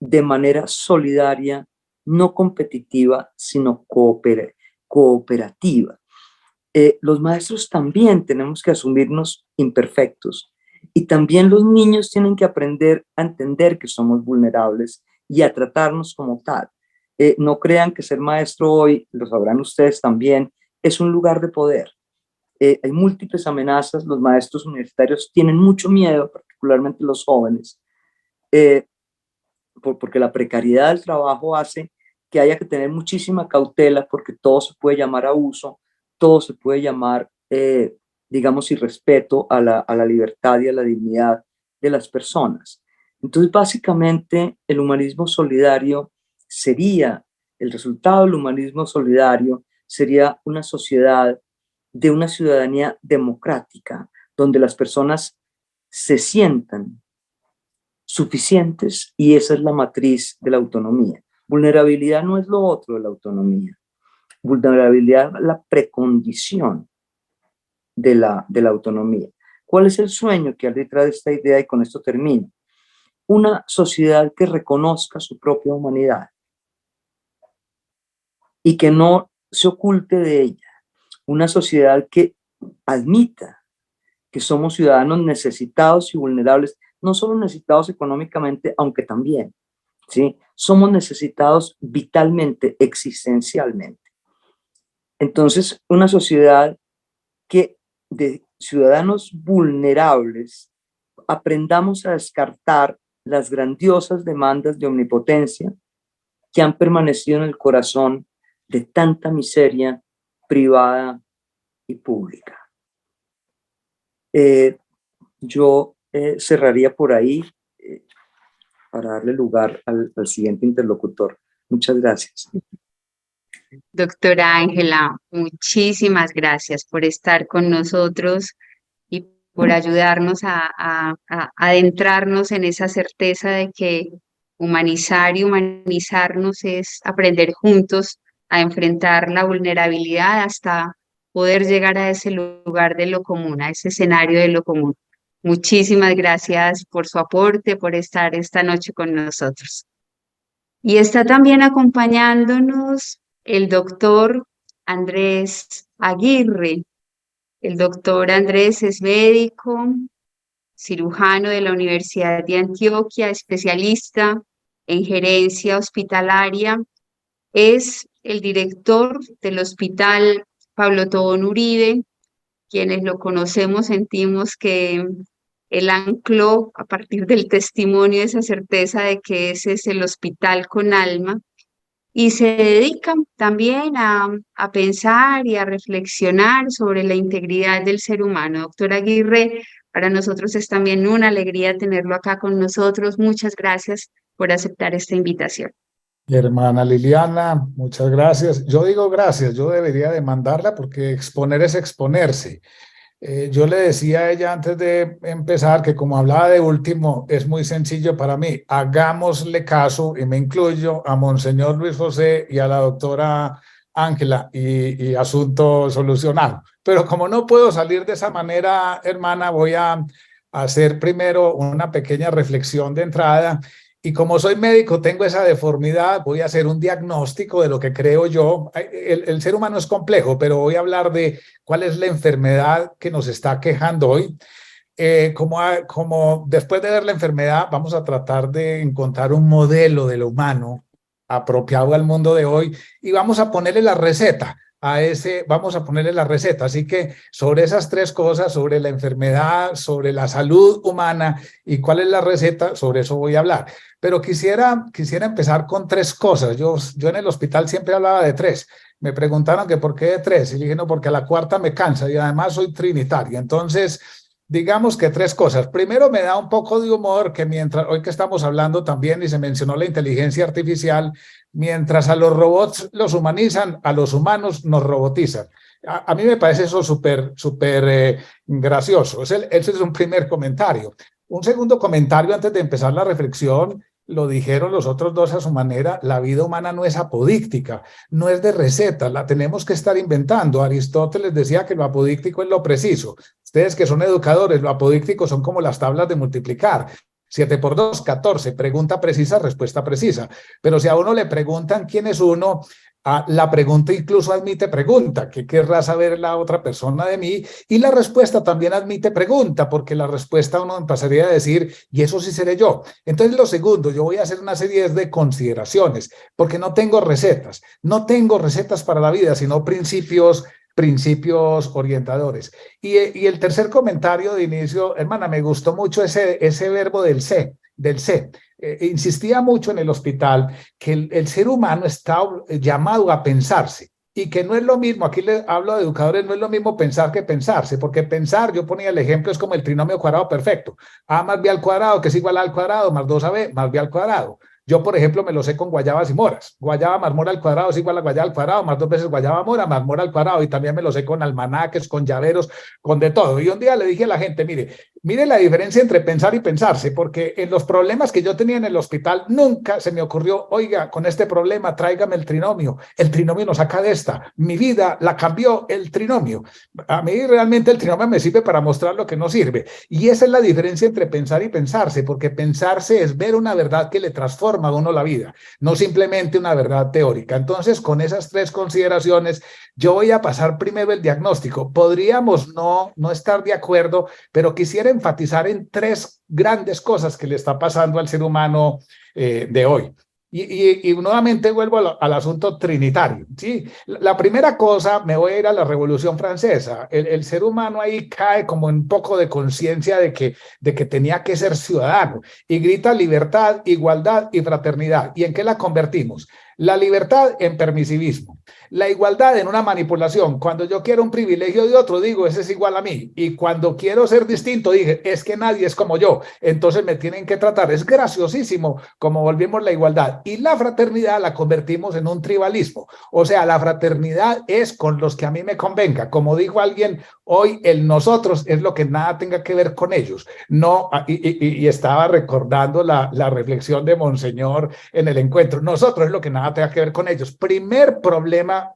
de manera solidaria, no competitiva, sino cooperativa. Los maestros también tenemos que asumirnos imperfectos y también los niños tienen que aprender a entender que somos vulnerables y a tratarnos como tal. No crean que ser maestro hoy, lo sabrán ustedes también, es un lugar de poder. Hay múltiples amenazas, los maestros universitarios tienen mucho miedo, particularmente los jóvenes, porque la precariedad del trabajo hace que haya que tener muchísima cautela porque todo se puede llamar abuso, todo se puede llamar, digamos, irrespeto a la libertad y a la dignidad de las personas. Entonces, básicamente, el humanismo solidario sería, el resultado del humanismo solidario sería una sociedad de una ciudadanía democrática, donde las personas se sientan suficientes y esa es la matriz de la autonomía. Vulnerabilidad no es lo otro de la autonomía. Vulnerabilidad es la precondición de la autonomía. ¿Cuál es el sueño que hay detrás de esta idea? Y con esto termino. Una sociedad que reconozca su propia humanidad y que no se oculte de ella. Una sociedad que admita que somos ciudadanos necesitados y vulnerables, no solo necesitados económicamente, aunque también, ¿sí? Somos necesitados vitalmente, existencialmente. Entonces, una sociedad que de ciudadanos vulnerables aprendamos a descartar las grandiosas demandas de omnipotencia que han permanecido en el corazón de tanta miseria privada y pública. Yo cerraría por ahí para darle lugar al siguiente interlocutor. Muchas gracias. Doctora Ángela, muchísimas gracias por estar con nosotros y por ayudarnos a adentrarnos en esa certeza de que humanizar y humanizarnos es aprender juntos a enfrentar la vulnerabilidad hasta poder llegar a ese lugar de lo común, a ese escenario de lo común. Muchísimas gracias por su aporte, por estar esta noche con nosotros. Y está también acompañándonos el doctor Andrés Aguirre. El doctor Andrés es médico, cirujano de la Universidad de Antioquia, especialista en gerencia hospitalaria. Es el director del Hospital Pablo Tobón Uribe. Quienes lo conocemos sentimos que Él ancló a partir del testimonio esa certeza de que ese es el hospital con alma y se dedican también a pensar y a reflexionar sobre la integridad del ser humano. Doctor Aguirre, para nosotros es también una alegría tenerlo acá con nosotros. Muchas gracias por aceptar esta invitación. Hermana Liliana, muchas gracias. Yo digo gracias, yo debería demandarla porque exponer es exponerse. Yo le decía a ella antes de empezar que como hablaba de último, es muy sencillo para mí. Hagámosle caso, y me incluyo, a Monseñor Luis José y a la doctora Ángela y asunto solucionado. Pero como no puedo salir de esa manera, hermana, voy a hacer primero una pequeña reflexión de entrada. Y como soy médico, tengo esa deformidad, voy a hacer un diagnóstico de lo que creo yo. El ser humano es complejo, pero voy a hablar de cuál es la enfermedad que nos está quejando hoy. Como después de ver la enfermedad, vamos a tratar de encontrar un modelo de lo humano apropiado al mundo de hoy y vamos a ponerle la receta. Vamos a ponerle la receta. Así que sobre esas tres cosas, sobre la enfermedad, sobre la salud humana y cuál es la receta, sobre eso voy a hablar. Pero quisiera empezar con tres cosas. Yo en el hospital siempre hablaba de tres. Me preguntaron que por qué de tres. Y dije, no, porque a la cuarta me cansa y además soy trinitario. Entonces, digamos que tres cosas. Primero, me da un poco de humor que hoy que estamos hablando también y se mencionó la inteligencia artificial, mientras a los robots los humanizan, a los humanos nos robotizan. A mí me parece eso súper gracioso. Ese es un primer comentario. Un segundo comentario antes de empezar la reflexión. Lo dijeron los otros dos a su manera, la vida humana no es apodíctica, no es de recetas, la tenemos que estar inventando. Aristóteles decía que lo apodíctico es lo preciso. Ustedes que son educadores, lo apodíctico son como las tablas de multiplicar. 7 por 2, 14, pregunta precisa, respuesta precisa. Pero si a uno le preguntan quién es uno, la pregunta incluso admite pregunta, ¿qué querrá saber la otra persona de mí? Y la respuesta también admite pregunta, porque la respuesta uno empezaría a decir, y eso sí seré yo. Entonces lo segundo, yo voy a hacer una serie de consideraciones, porque no tengo recetas para la vida, sino principios orientadores. Y el tercer comentario de inicio, hermana, me gustó mucho ese verbo del sé. Insistía mucho en el hospital que el ser humano está llamado a pensarse y que no es lo mismo, aquí le hablo de educadores, no es lo mismo pensar que pensarse, porque pensar, yo ponía el ejemplo, es como el trinomio cuadrado perfecto, a más b al cuadrado, que es igual a al cuadrado, más 2ab, más b al cuadrado. Yo, por ejemplo, me lo sé con guayabas y moras. Guayaba más mora al cuadrado es igual a guayaba al cuadrado, más 2 veces guayaba mora, más mora al cuadrado. Y también me lo sé con almanaques, con llaveros, con de todo. Y un día le dije a la gente, mire la diferencia entre pensar y pensarse, porque en los problemas que yo tenía en el hospital, nunca se me ocurrió, oiga, con este problema, tráigame el trinomio nos saca de esta. Mi vida la cambió el trinomio. A mí realmente el trinomio me sirve para mostrar lo que no sirve. Y esa es la diferencia entre pensar y pensarse, porque pensarse es ver una verdad que le transforma a uno la vida, no simplemente una verdad teórica. Entonces, con esas tres consideraciones, yo voy a pasar primero el diagnóstico. Podríamos no estar de acuerdo, pero quisiera enfatizar en tres grandes cosas que le está pasando al ser humano de hoy. Y nuevamente vuelvo al asunto trinitario, ¿sí? La primera cosa, me voy a ir a la Revolución Francesa. El ser humano ahí cae como en un poco de conciencia de que tenía que ser ciudadano y grita libertad, igualdad y fraternidad. ¿Y en qué la convertimos? La libertad en permisivismo, la igualdad en una manipulación. Cuando yo quiero un privilegio de otro, digo, ese es igual a mí. Y cuando quiero ser distinto, dije, es que nadie es como yo. Entonces me tienen que tratar. Es graciosísimo como volvimos la igualdad. Y la fraternidad la convertimos en un tribalismo. O sea, la fraternidad es con los que a mí me convenga. Como dijo alguien, hoy el nosotros es lo que nada tenga que ver con ellos. No, y estaba recordando la reflexión de Monseñor en el encuentro. Nosotros es lo que nada tenga que ver con ellos. Primer problema.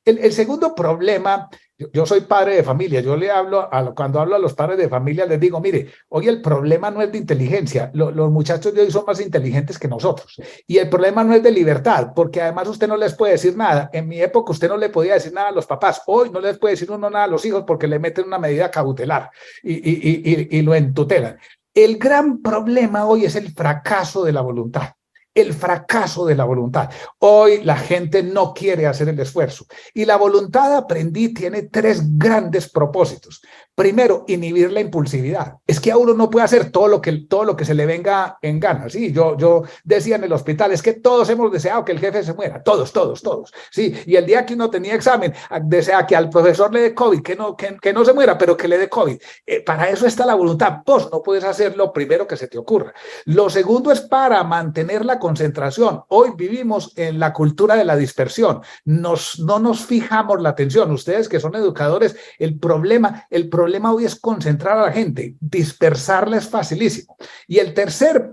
El segundo problema, yo soy padre de familia, yo le hablo, cuando hablo a los padres de familia, les digo, mire, hoy el problema no es de inteligencia, los muchachos de hoy son más inteligentes que nosotros, y el problema no es de libertad, porque además usted no les puede decir nada. En mi época usted no le podía decir nada a los papás, hoy no les puede decir uno nada a los hijos porque le meten una medida cautelar y lo entutelan. El gran problema hoy es el fracaso de la voluntad. El fracaso de la voluntad. Hoy la gente no quiere hacer el esfuerzo. Y la voluntad, aprendí, tiene tres grandes propósitos. Primero, inhibir la impulsividad. Es que a uno no puede hacer todo lo que se le venga en gana. Sí, yo decía en el hospital, es que todos hemos deseado que el jefe se muera, todos. Sí, y el día que uno tenía examen, desea que al profesor le dé COVID, que no se muera, pero que le dé COVID. Para eso está la voluntad. Vos no puedes hacer lo primero que se te ocurra. Lo segundo es para mantener la concentración. Hoy vivimos en la cultura de la dispersión. No nos fijamos la atención. Ustedes que son educadores, el problema hoy es concentrar a la gente, dispersarla es facilísimo. Y el tercer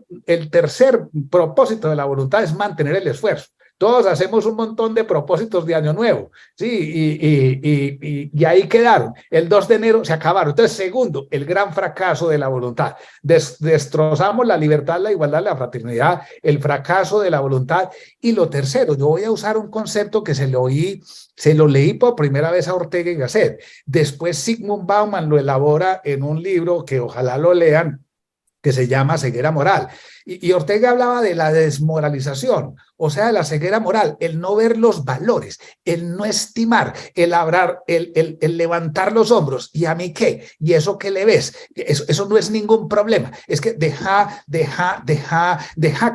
propósito de la voluntad es mantener el esfuerzo. Todos hacemos un montón de propósitos de año nuevo, ¿sí? Y ahí quedaron. El 2 de enero se acabaron. Entonces, segundo, el gran fracaso de la voluntad. Destrozamos la libertad, la igualdad, la fraternidad, el fracaso de la voluntad. Y lo tercero, yo voy a usar un concepto que se lo leí por primera vez a Ortega y Gasset. Después Zygmunt Bauman lo elabora en un libro que ojalá lo lean, que se llama Ceguera Moral. Y Ortega hablaba de la desmoralización, o sea, de la ceguera moral, el no ver los valores, el no estimar, el levantar los hombros. ¿Y a mí qué? ¿Y eso qué le ves? Eso no es ningún problema. Es que deja,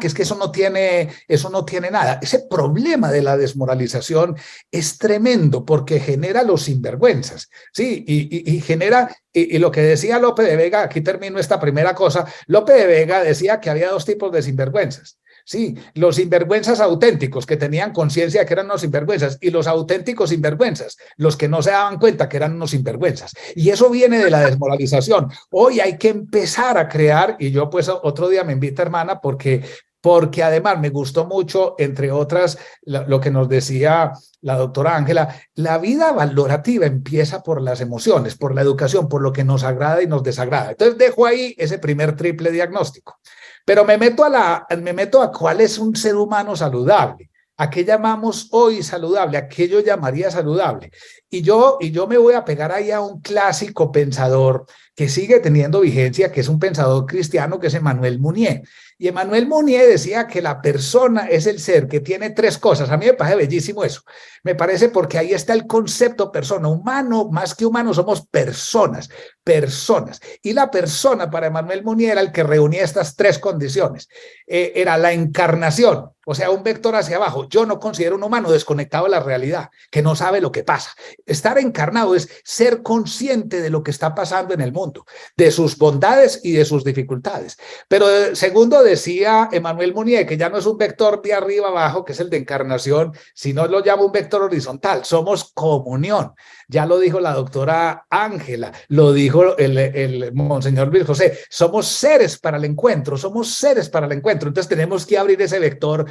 que es que eso no tiene nada. Ese problema de la desmoralización es tremendo porque genera los sinvergüenzas, ¿sí? Y genera, y lo que decía Lope de Vega, aquí termino esta primera cosa, Lope de Vega decía que había dos tipos de sinvergüenzas. Sí, los sinvergüenzas auténticos que tenían conciencia que eran unos sinvergüenzas y los auténticos sinvergüenzas, los que no se daban cuenta que eran unos sinvergüenzas. Y eso viene de la desmoralización. Hoy hay que empezar a crear, y yo pues otro día me invita hermana porque además me gustó mucho, entre otras, lo que nos decía la doctora Ángela, la vida valorativa empieza por las emociones, por la educación, por lo que nos agrada y nos desagrada. Entonces dejo ahí ese primer triple diagnóstico. Pero me meto a cuál es un ser humano saludable. ¿A qué llamamos hoy saludable? ¿A qué yo llamaría saludable? Y yo me voy a pegar ahí a un clásico pensador que sigue teniendo vigencia, que es un pensador cristiano, que es Emmanuel Mounier. Y Emmanuel Mounier decía que la persona es el ser que tiene tres cosas. A mí me parece bellísimo eso. Me parece porque ahí está el concepto persona. Humano, más que humano, somos personas. Y la persona para Emmanuel Mounier era el que reunía estas tres condiciones. Era la encarnación, o sea, un vector hacia abajo. Yo no considero un humano desconectado de la realidad, que no sabe lo que pasa. Estar encarnado es ser consciente de lo que está pasando en el mundo, de sus bondades y de sus dificultades. Pero segundo, decía Emmanuel Mounier, que ya no es un vector de arriba abajo, que es el de encarnación, sino lo llama un vector horizontal. Somos comunión. Ya lo dijo la doctora Ángela, lo dijo el monseñor Luis José. Somos seres para el encuentro, Entonces tenemos que abrir ese vector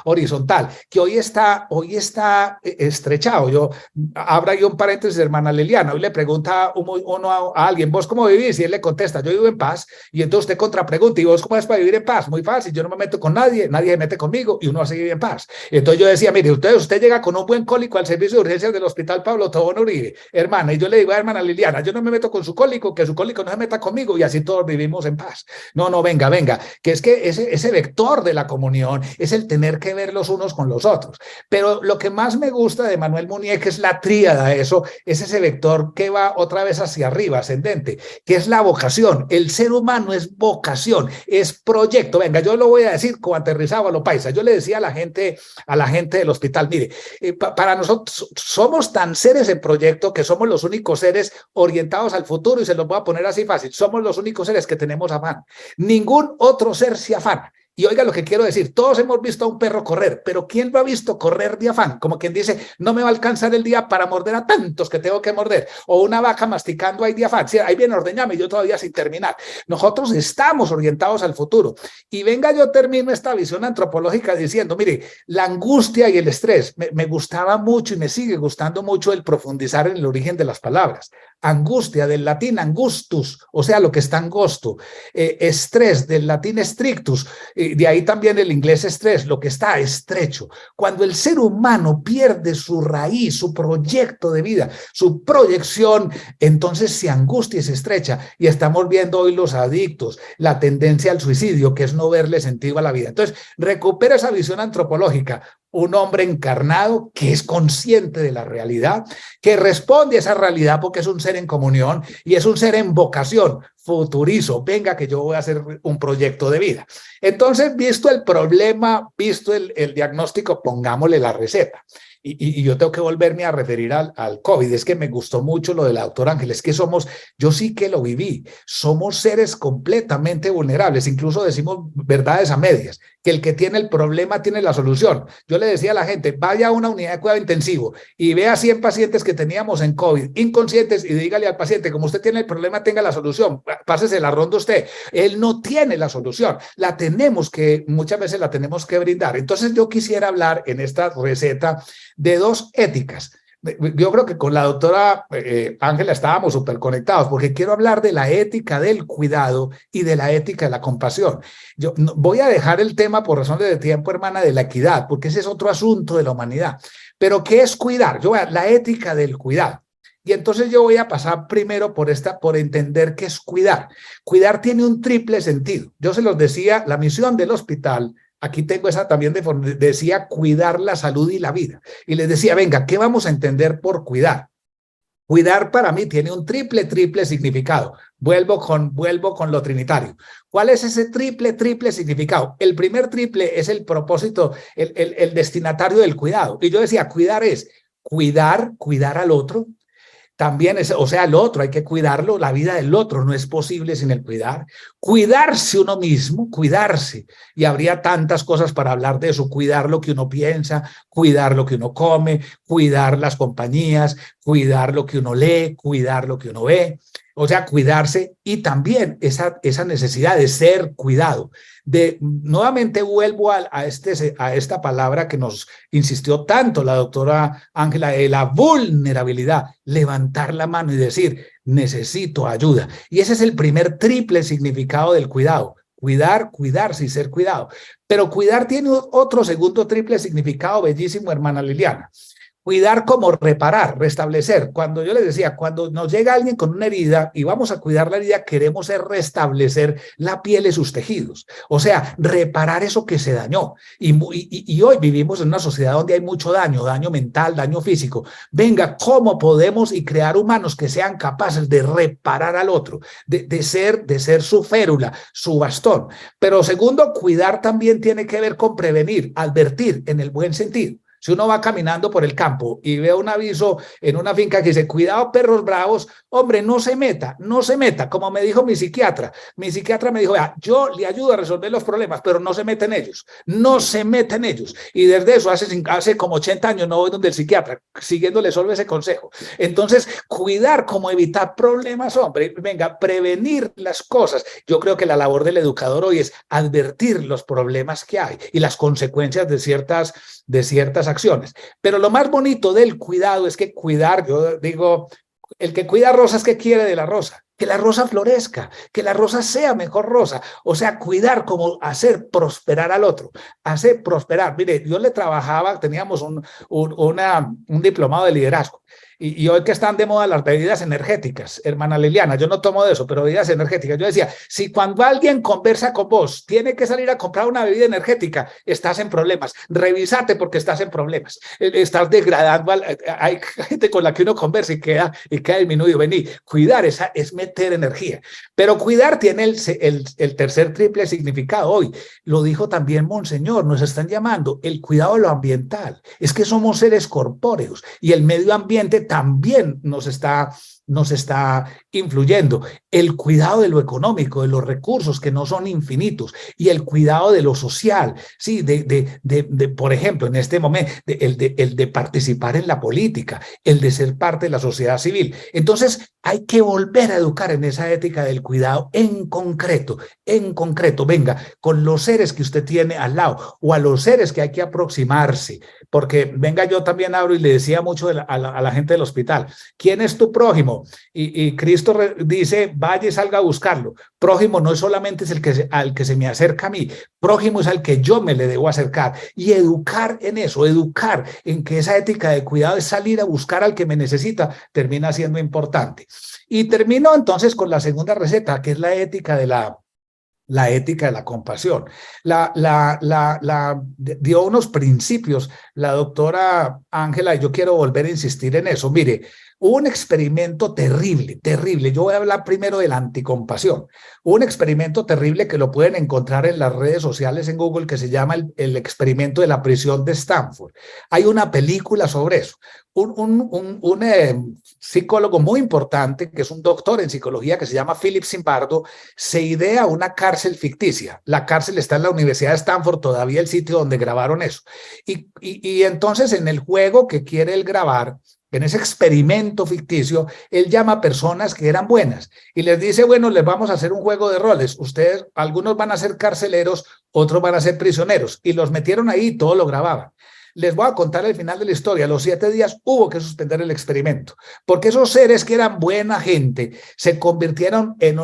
horizontal, que hoy está estrechado. Abra yo un paréntesis, hermana Liliana. Hoy le pregunta uno a alguien, ¿vos cómo vivís? Y él le contesta, yo vivo en paz. Y entonces usted contrapregunta, ¿y vos cómo es para vivir en paz? Muy fácil, yo no me meto con nadie se mete conmigo y uno así vive en paz. Y entonces yo decía, mire, usted llega con un buen cólico al servicio de urgencias del Hospital Pablo Tobón Uribe, hermana, y yo le digo a hermana Liliana, yo no me meto con su cólico, que su cólico no se meta conmigo, y así todos vivimos en paz. No, venga, que es que ese vector de la comunión es el tener que ver los unos con los otros. Pero lo que más me gusta de Emmanuel Mounier, que es la tríada, eso, es ese vector que va otra vez hacia arriba, ascendente, que es la vocación. El ser humano es vocación, es proyecto. Venga, yo lo voy a decir como aterrizado a lo paisa. Yo le decía a la gente del hospital, mire, para nosotros somos tan seres en proyecto que somos los únicos seres orientados al futuro, y se los voy a poner así fácil, somos los únicos seres que tenemos afán. Ningún otro ser se afana. Y oiga lo que quiero decir, todos hemos visto a un perro correr, pero ¿quién lo ha visto correr de afán? Como quien dice, no me va a alcanzar el día para morder a tantos que tengo que morder. O una vaca masticando ahí de afán. Sí, ahí viene ordeñame, yo todavía sin terminar. Nosotros estamos orientados al futuro. Y venga, yo termino esta visión antropológica diciendo, mire, la angustia y el estrés, me gustaba mucho y me sigue gustando mucho el profundizar en el origen de las palabras. Angustia, del latín angustus, o sea, lo que está angosto. Estrés, del latín strictus, de ahí también el inglés estrés, lo que está estrecho. Cuando el ser humano pierde su raíz, su proyecto de vida, su proyección, entonces se angustia y se estrecha. Y estamos viendo hoy los adictos, la tendencia al suicidio, que es no verle sentido a la vida. Entonces, recupera esa visión antropológica. un hombre encarnado que es consciente de la realidad, que responde a esa realidad porque es un ser en comunión y es un ser en vocación. Futurizo, venga que yo voy a hacer un proyecto de vida. Entonces, visto el problema, visto el diagnóstico, pongámosle la receta. Y yo tengo que volverme a referir al COVID. Es que me gustó mucho lo de la doctora Ángel. Es que yo sí que lo viví. Somos seres completamente vulnerables. Incluso decimos verdades a medias, que el que tiene el problema tiene la solución. Yo le decía a la gente, vaya a una unidad de cuidado intensivo y vea 100 pacientes que teníamos en COVID, inconscientes, y dígale al paciente, como usted tiene el problema, tenga la solución. Pásese la ronda usted. Él no tiene la solución. Muchas veces la tenemos que brindar. Entonces yo quisiera hablar en esta receta de dos éticas. Yo creo que con la doctora Ángela estábamos súper conectados porque quiero hablar de la ética del cuidado y de la ética de la compasión. Yo voy a dejar el tema por razones de tiempo, hermana, de la equidad, porque ese es otro asunto de la humanidad. Pero ¿qué es cuidar? La ética del cuidado. Y entonces yo voy a pasar primero por entender qué es cuidar. Cuidar tiene un triple sentido. Yo se los decía, la misión del hospital. Aquí tengo esa también, decía cuidar la salud y la vida. Y les decía, venga, ¿qué vamos a entender por cuidar? Cuidar para mí tiene un triple significado. Vuelvo con lo trinitario. ¿Cuál es ese triple significado? El primer triple es el propósito, el destinatario del cuidado. Y yo decía, cuidar es cuidar al otro. También el otro hay que cuidarlo, la vida del otro no es posible sin el cuidar. Cuidarse uno mismo, cuidarse. Y habría tantas cosas para hablar de eso, cuidar lo que uno piensa, cuidar lo que uno come, cuidar las compañías, cuidar lo que uno lee, cuidar lo que uno ve. O sea, cuidarse y también esa necesidad de ser cuidado. Nuevamente vuelvo a esta palabra que nos insistió tanto la doctora Ángela, de la vulnerabilidad, levantar la mano y decir, necesito ayuda. Y ese es el primer triple significado del cuidado. Cuidar, cuidarse y ser cuidado. Pero cuidar tiene otro segundo triple significado bellísimo, hermana Liliana. Cuidar como reparar, restablecer. Cuando yo les decía, cuando nos llega alguien con una herida y vamos a cuidar la herida, queremos restablecer la piel y sus tejidos. O sea, reparar eso que se dañó. Y hoy vivimos en una sociedad donde hay mucho daño mental, daño físico. Venga, ¿cómo podemos crear humanos que sean capaces de reparar al otro, de ser su férula, su bastón? Pero segundo, cuidar también tiene que ver con prevenir, advertir en el buen sentido. Si uno va caminando por el campo y ve un aviso en una finca que dice, cuidado perros bravos, hombre, no se meta, como me dijo mi psiquiatra. Mi psiquiatra me dijo, yo le ayudo a resolver los problemas, pero no se meten ellos. Y desde eso, hace como 80 años no voy donde el psiquiatra, siguiéndole solo ese consejo. Entonces, cuidar como evitar problemas, hombre, venga, prevenir las cosas. Yo creo que la labor del educador hoy es advertir los problemas que hay y las consecuencias de ciertas acciones. Pero lo más bonito del cuidado es que cuidar, yo digo, el que cuida rosas, ¿qué quiere de la rosa? Que la rosa florezca, que la rosa sea mejor rosa. O sea, cuidar como hacer prosperar al otro, hacer prosperar. Mire, yo le trabajaba, teníamos un diplomado de liderazgo. Y hoy que están de moda las bebidas energéticas, hermana Liliana, yo no tomo de eso, pero bebidas energéticas. Yo decía, si cuando alguien conversa con vos, tiene que salir a comprar una bebida energética, estás en problemas. Revísate porque estás en problemas. Estás degradando. Hay gente con la que uno conversa y queda disminuido. Vení, cuidar es meter energía. Pero cuidar tiene el tercer triple significado hoy. Lo dijo también Monseñor, nos están llamando el cuidado de lo ambiental. Es que somos seres corpóreos y el medio ambiente también nos está influyendo. El cuidado de lo económico, de los recursos que no son infinitos y el cuidado de lo social, sí, por ejemplo, en este momento, el de participar en la política, el de ser parte de la sociedad civil. Entonces, hay que volver a educar en esa ética del cuidado en concreto, venga, con los seres que usted tiene al lado o a los seres que hay que aproximarse, porque venga, yo también hablo y le decía mucho a la gente del hospital, ¿quién es tu prójimo? Y Cristo dice, vaya y salga a buscarlo. Prójimo no es solamente al que se me acerca a mí, prójimo es al que yo me le debo acercar y educar en eso, educar en que esa ética de cuidado es salir a buscar al que me necesita, termina siendo importante. Y termino entonces con la segunda receta, que es la ética de la ética de la compasión. Dio unos principios la doctora Ángela, y yo quiero volver a insistir en eso. Mire, hubo un experimento terrible, terrible. Yo voy a hablar primero de la anticompasión. Hubo un experimento terrible que lo pueden encontrar en las redes sociales en Google, que se llama el experimento de la prisión de Stanford. Hay una película sobre eso. Un psicólogo muy importante, que es un doctor en psicología, que se llama Philip Zimbardo, se idea una cárcel ficticia. La cárcel está en la Universidad de Stanford, todavía el sitio donde grabaron eso. Y entonces en el juego que quiere él grabar, en ese experimento ficticio, él llama a personas que eran buenas y les dice, bueno, les vamos a hacer un juego de roles. Ustedes, algunos van a ser carceleros, otros van a ser prisioneros. Y los metieron ahí y todo lo grababan. Les voy a contar el final de la historia. A los 7 días hubo que suspender el experimento, porque esos seres que eran buena gente se convirtieron en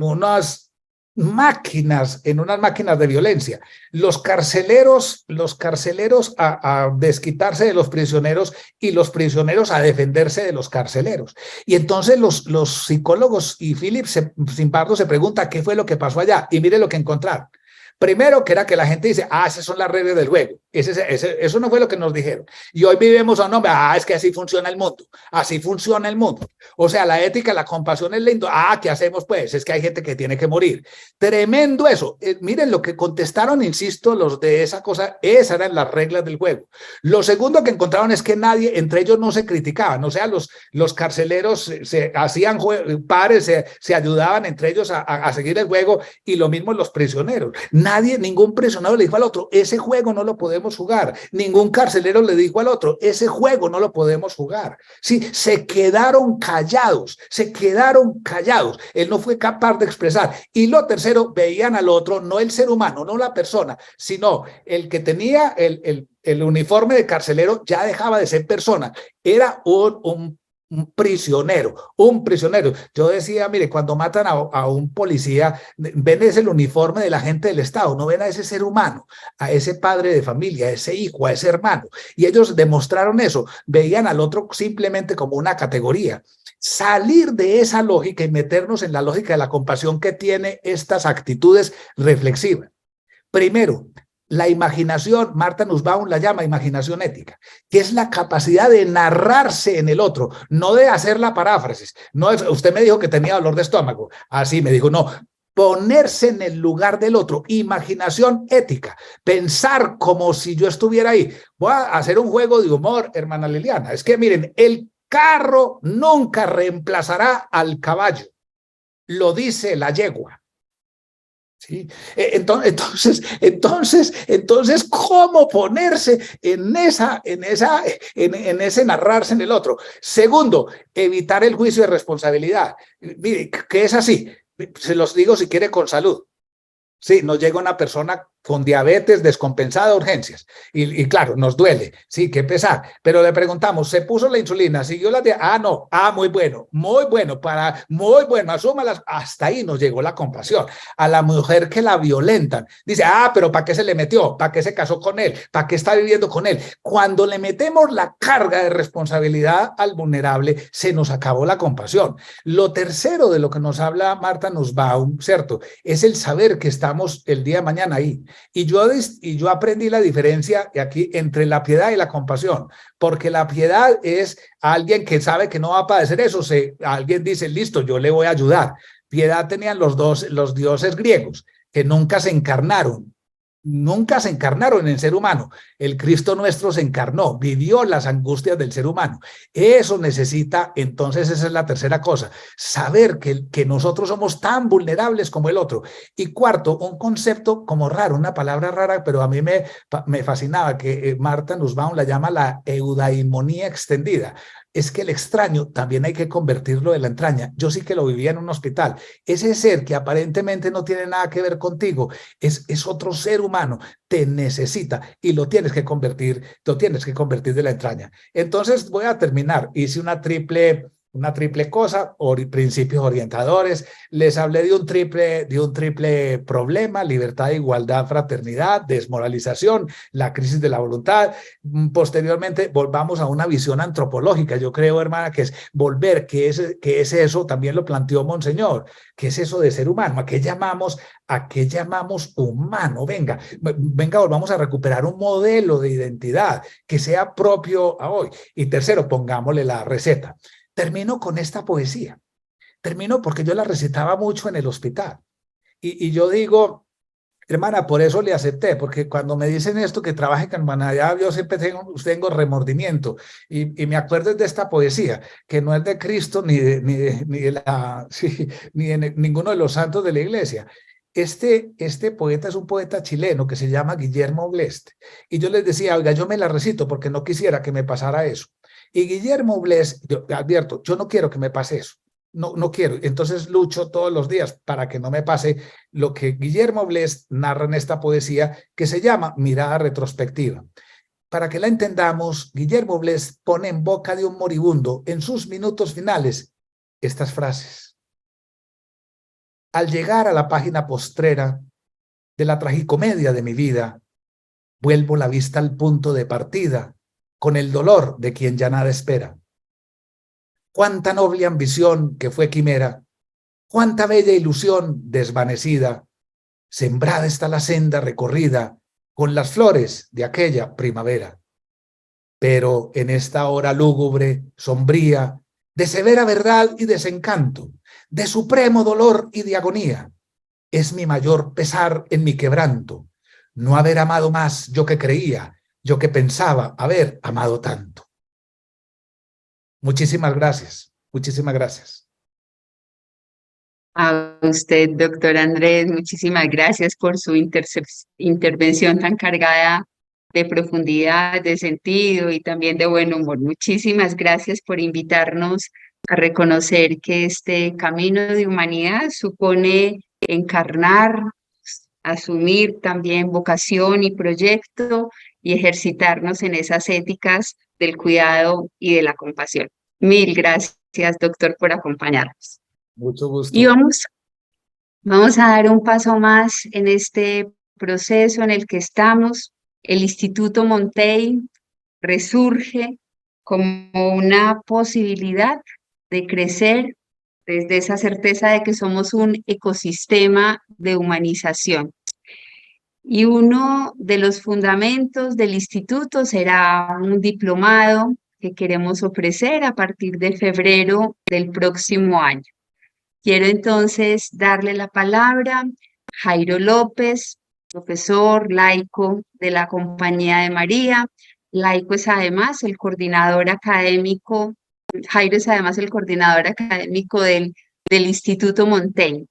unas máquinas de violencia. Los carceleros a desquitarse de los prisioneros y los prisioneros a defenderse de los carceleros. Y entonces los psicólogos y Philip Zimbardo se pregunta qué fue lo que pasó allá, y mire lo que encontraron. Primero, que era que la gente dice, esas son las reglas del juego. Eso no fue lo que nos dijeron. Y hoy vivimos a un nombre, es que así funciona el mundo. Así funciona el mundo. O sea, la ética, la compasión es lindo. ¿Qué hacemos pues? Es que hay gente que tiene que morir. Tremendo eso. Miren lo que contestaron, insisto, los de esa cosa, esas eran las reglas del juego. Lo segundo que encontraron es que nadie, entre ellos no se criticaban. O sea, los carceleros se hacían pares, se ayudaban entre ellos a seguir el juego, y lo mismo los prisioneros. Ningún prisionero le dijo al otro, ese juego no lo podemos jugar. Ningún carcelero le dijo al otro, ese juego no lo podemos jugar. Sí, se quedaron callados. Él no fue capaz de expresar. Y lo tercero, veían al otro, no el ser humano, no la persona, sino el que tenía el uniforme de carcelero ya dejaba de ser persona. Era un prisionero. Yo decía, mire, cuando matan a un policía, ven ese el uniforme del agente del Estado, no ven a ese ser humano, a ese padre de familia, a ese hijo, a ese hermano. Y ellos demostraron eso, veían al otro simplemente como una categoría. Salir de esa lógica y meternos en la lógica de la compasión que tiene estas actitudes reflexivas. Primero, la imaginación, Martha Nussbaum la llama imaginación ética, que es la capacidad de narrarse en el otro, no de hacer la paráfrasis. No es, usted me dijo que tenía dolor de estómago, así me dijo, no, ponerse en el lugar del otro, imaginación ética, pensar como si yo estuviera ahí. Voy a hacer un juego de humor, hermana Liliana, es que miren, el carro nunca reemplazará al caballo, lo dice la yegua. ¿Sí? Entonces, ¿cómo ponerse en ese narrarse en el otro? Segundo, evitar el juicio de responsabilidad. Mire, que es así, se los digo si quiere con salud. Sí, nos llega una persona con diabetes descompensada de urgencias y claro, nos duele, sí, qué pesar, pero le preguntamos, ¿se puso la insulina? ¿Siguió la dieta? No, muy bueno, asúmalas. Hasta ahí nos llegó la compasión. A la mujer que la violentan, dice, pero ¿para qué se le metió? ¿Para qué se casó con él? ¿Para qué está viviendo con él? Cuando le metemos la carga de responsabilidad al vulnerable, se nos acabó la compasión. Lo tercero de lo que nos habla Martha Nussbaum, ¿cierto? Es el saber que estamos el día de mañana ahí. Y yo aprendí la diferencia aquí entre la piedad y la compasión, porque la piedad es alguien que sabe que no va a padecer eso. Alguien dice, listo, yo le voy a ayudar. Piedad tenían los dioses griegos, que nunca se encarnaron en el ser humano. El Cristo nuestro se encarnó, vivió las angustias del ser humano. Eso necesita, entonces esa es la tercera cosa, saber que nosotros somos tan vulnerables como el otro. Y cuarto, un concepto como raro, una palabra rara, pero a mí me fascinaba, que Martha Nussbaum la llama la eudaimonía extendida. Es que el extraño también hay que convertirlo en la entraña. Yo sí que lo vivía en un hospital. Ese ser que aparentemente no tiene nada que ver contigo, es otro ser humano, te necesita y lo tienes que convertir de la entraña. Entonces voy a terminar. Hice una triple una triple cosa, principios orientadores. Les hablé de un triple problema: libertad, igualdad, fraternidad, desmoralización, la crisis de la voluntad. Posteriormente volvamos a una visión antropológica. Yo creo, hermana, que es volver, que es eso, también lo planteó Monseñor, ¿qué es eso de ser humano? ¿A qué llamamos humano? Venga, volvamos a recuperar un modelo de identidad que sea propio a hoy. Y tercero, pongámosle la receta. Termino con esta poesía. Termino porque yo la recitaba mucho en el hospital. Y yo digo, hermana, por eso le acepté, porque cuando me dicen esto, que trabaje con humanidad, yo siempre tengo remordimiento. Y me acuerdo de esta poesía, que no es de Cristo ni de ninguno de los santos de la iglesia. Este poeta es un poeta chileno que se llama Guillermo Blest. Y yo les decía, oiga, yo me la recito porque no quisiera que me pasara eso. Y Guillermo Blest, yo advierto, yo no quiero que me pase eso. No quiero. Entonces lucho todos los días para que no me pase lo que Guillermo Blest narra en esta poesía, que se llama Mirada Retrospectiva. Para que la entendamos, Guillermo Blest pone en boca de un moribundo, en sus minutos finales, estas frases. Al llegar a la página postrera de la tragicomedia de mi vida, vuelvo la vista al punto de partida, con el dolor de quien ya nada espera. Cuánta noble ambición que fue quimera, cuánta bella ilusión desvanecida, sembrada está la senda recorrida con las flores de aquella primavera. Pero en esta hora lúgubre, sombría, de severa verdad y desencanto, de supremo dolor y de agonía, es mi mayor pesar en mi quebranto, no haber amado más yo que creía, yo que pensaba haber amado tanto. Muchísimas gracias, muchísimas gracias. A usted, doctor Andrés, muchísimas gracias por su intervención tan cargada de profundidad, de sentido y también de buen humor. Muchísimas gracias por invitarnos a reconocer que este camino de humanidad supone encarnar, asumir también vocación y proyecto y ejercitarnos en esas éticas del cuidado y de la compasión. Mil gracias, doctor, por acompañarnos. Mucho gusto. Y vamos a dar un paso más en este proceso en el que estamos. El Instituto Montey resurge como una posibilidad de crecer desde esa certeza de que somos un ecosistema de humanización. Y uno de los fundamentos del instituto será un diplomado que queremos ofrecer a partir de febrero del próximo año. Quiero entonces darle la palabra a Jairo López, profesor laico de la Compañía de María. Laico es además el coordinador académico, Jairo es además el coordinador académico del Instituto Montey.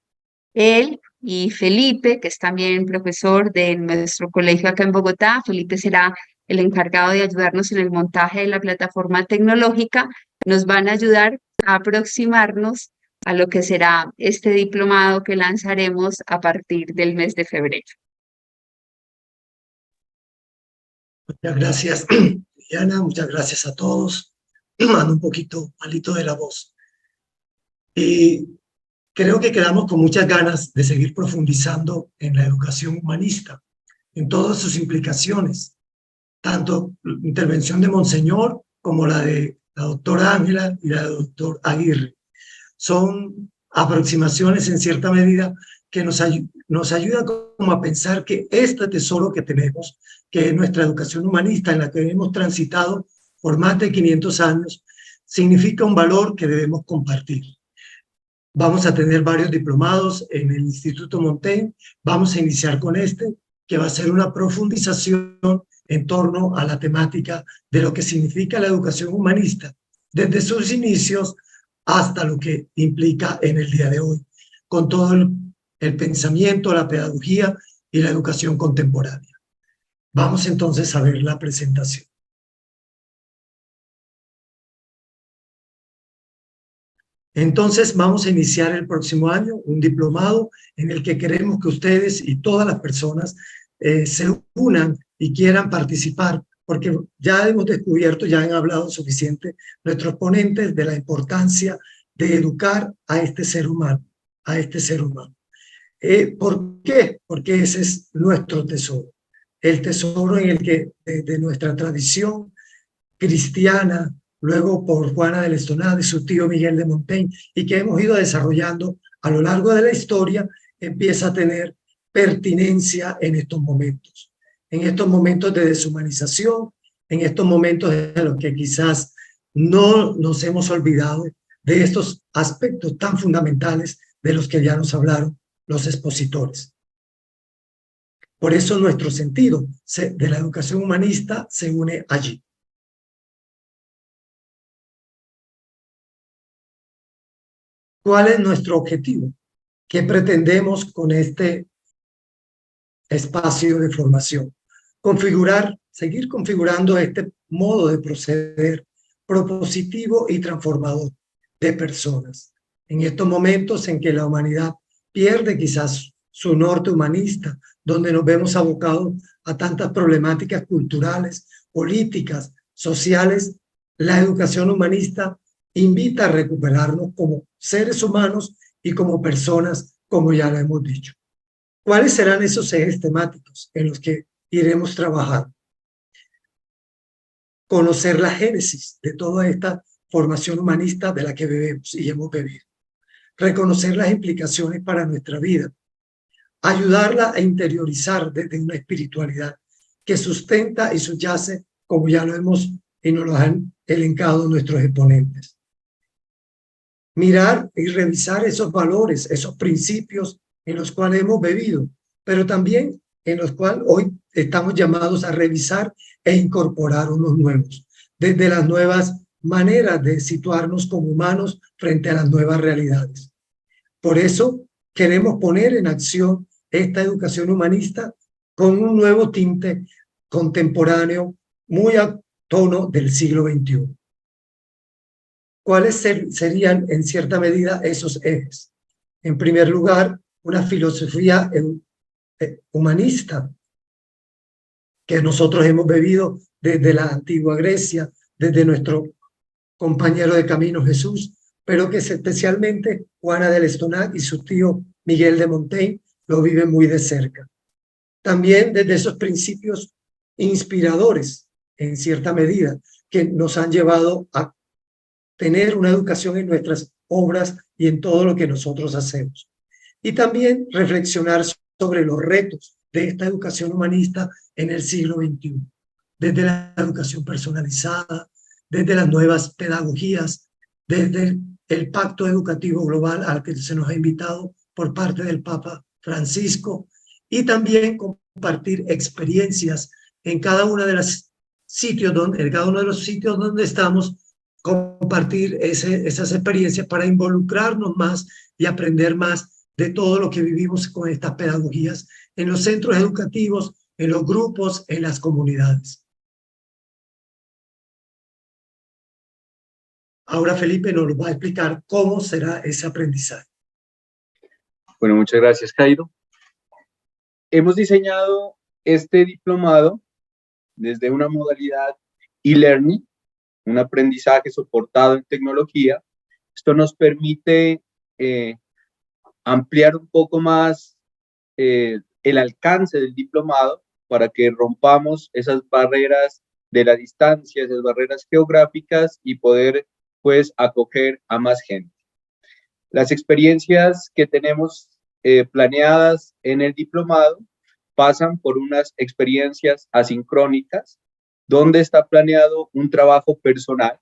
Él y Felipe, que es también profesor de nuestro colegio acá en Bogotá, Felipe será el encargado de ayudarnos en el montaje de la plataforma tecnológica, nos van a ayudar a aproximarnos a lo que será este diplomado que lanzaremos a partir del mes de febrero. Muchas gracias, Diana, muchas gracias a todos. Ando un poquito malito de la voz. Y creo que quedamos con muchas ganas de seguir profundizando en la educación humanista, en todas sus implicaciones, tanto la intervención de Monseñor como la de la doctora Ángela y la del doctor Aguirre. Son aproximaciones en cierta medida que nos ayuda como a pensar que este tesoro que tenemos, que es nuestra educación humanista en la que hemos transitado por más de 500 años, significa un valor que debemos compartir. Vamos a tener varios diplomados en el Instituto Montey. Vamos a iniciar con este, que va a ser una profundización en torno a la temática de lo que significa la educación humanista, desde sus inicios hasta lo que implica en el día de hoy, con todo el pensamiento, la pedagogía y la educación contemporánea. Vamos entonces a ver la presentación. Entonces vamos a iniciar el próximo año un diplomado en el que queremos que ustedes y todas las personas se unan y quieran participar porque ya hemos descubierto, ya han hablado suficiente nuestros ponentes de la importancia de educar a este ser humano, a este ser humano. ¿Por qué? Porque ese es nuestro tesoro, el tesoro en el que de nuestra tradición cristiana, luego por Juana de Lestonada y su tío Miguel de Montaigne, y que hemos ido desarrollando a lo largo de la historia, empieza a tener pertinencia en estos momentos de deshumanización, en estos momentos en los que quizás no nos hemos olvidado de estos aspectos tan fundamentales de los que ya nos hablaron los expositores. Por eso nuestro sentido de la educación humanista se une allí. ¿Cuál es nuestro objetivo? ¿Qué pretendemos con este espacio de formación? Seguir configurando este modo de proceder propositivo y transformador de personas. En estos momentos en que la humanidad pierde quizás su norte humanista, donde nos vemos abocados a tantas problemáticas culturales, políticas, sociales, la educación humanista invita a recuperarnos como seres humanos y como personas, como ya lo hemos dicho. ¿Cuáles serán esos ejes temáticos en los que iremos trabajando? Conocer la génesis de toda esta formación humanista de la que bebemos y hemos bebido. Reconocer las implicaciones para nuestra vida. Ayudarla a interiorizar desde una espiritualidad que sustenta y subyace, como ya lo hemos y nos lo han elencado nuestros exponentes. Mirar y revisar esos valores, esos principios en los cuales hemos bebido, pero también en los cuales hoy estamos llamados a revisar e incorporar unos nuevos, desde las nuevas maneras de situarnos como humanos frente a las nuevas realidades. Por eso queremos poner en acción esta educación humanista con un nuevo tinte contemporáneo muy a tono del siglo XXI. ¿Cuáles serían en cierta medida esos ejes? En primer lugar, una filosofía humanista que nosotros hemos bebido desde la antigua Grecia, desde nuestro compañero de camino Jesús, pero que especialmente Juana de Lestonat y su tío Miguel de Montaigne lo viven muy de cerca. También desde esos principios inspiradores, en cierta medida, que nos han llevado a tener una educación en nuestras obras y en todo lo que nosotros hacemos. Y también reflexionar sobre los retos de esta educación humanista en el siglo XXI, desde la educación personalizada, desde las nuevas pedagogías, desde el pacto educativo global al que se nos ha invitado por parte del Papa Francisco, y también compartir experiencias en cada uno de los sitios donde estamos, compartir esas experiencias para involucrarnos más y aprender más de todo lo que vivimos con estas pedagogías en los centros educativos, en los grupos, en las comunidades. Ahora Felipe nos va a explicar cómo será ese aprendizaje. Bueno, muchas gracias, Jairo. Hemos diseñado este diplomado desde una modalidad e-learning, un aprendizaje soportado en tecnología. Esto nos permite ampliar un poco más el alcance del diplomado para que rompamos esas barreras de la distancia, esas barreras geográficas y poder, pues, acoger a más gente. Las experiencias que tenemos planeadas en el diplomado pasan por unas experiencias asincrónicas, donde está planeado un trabajo personal,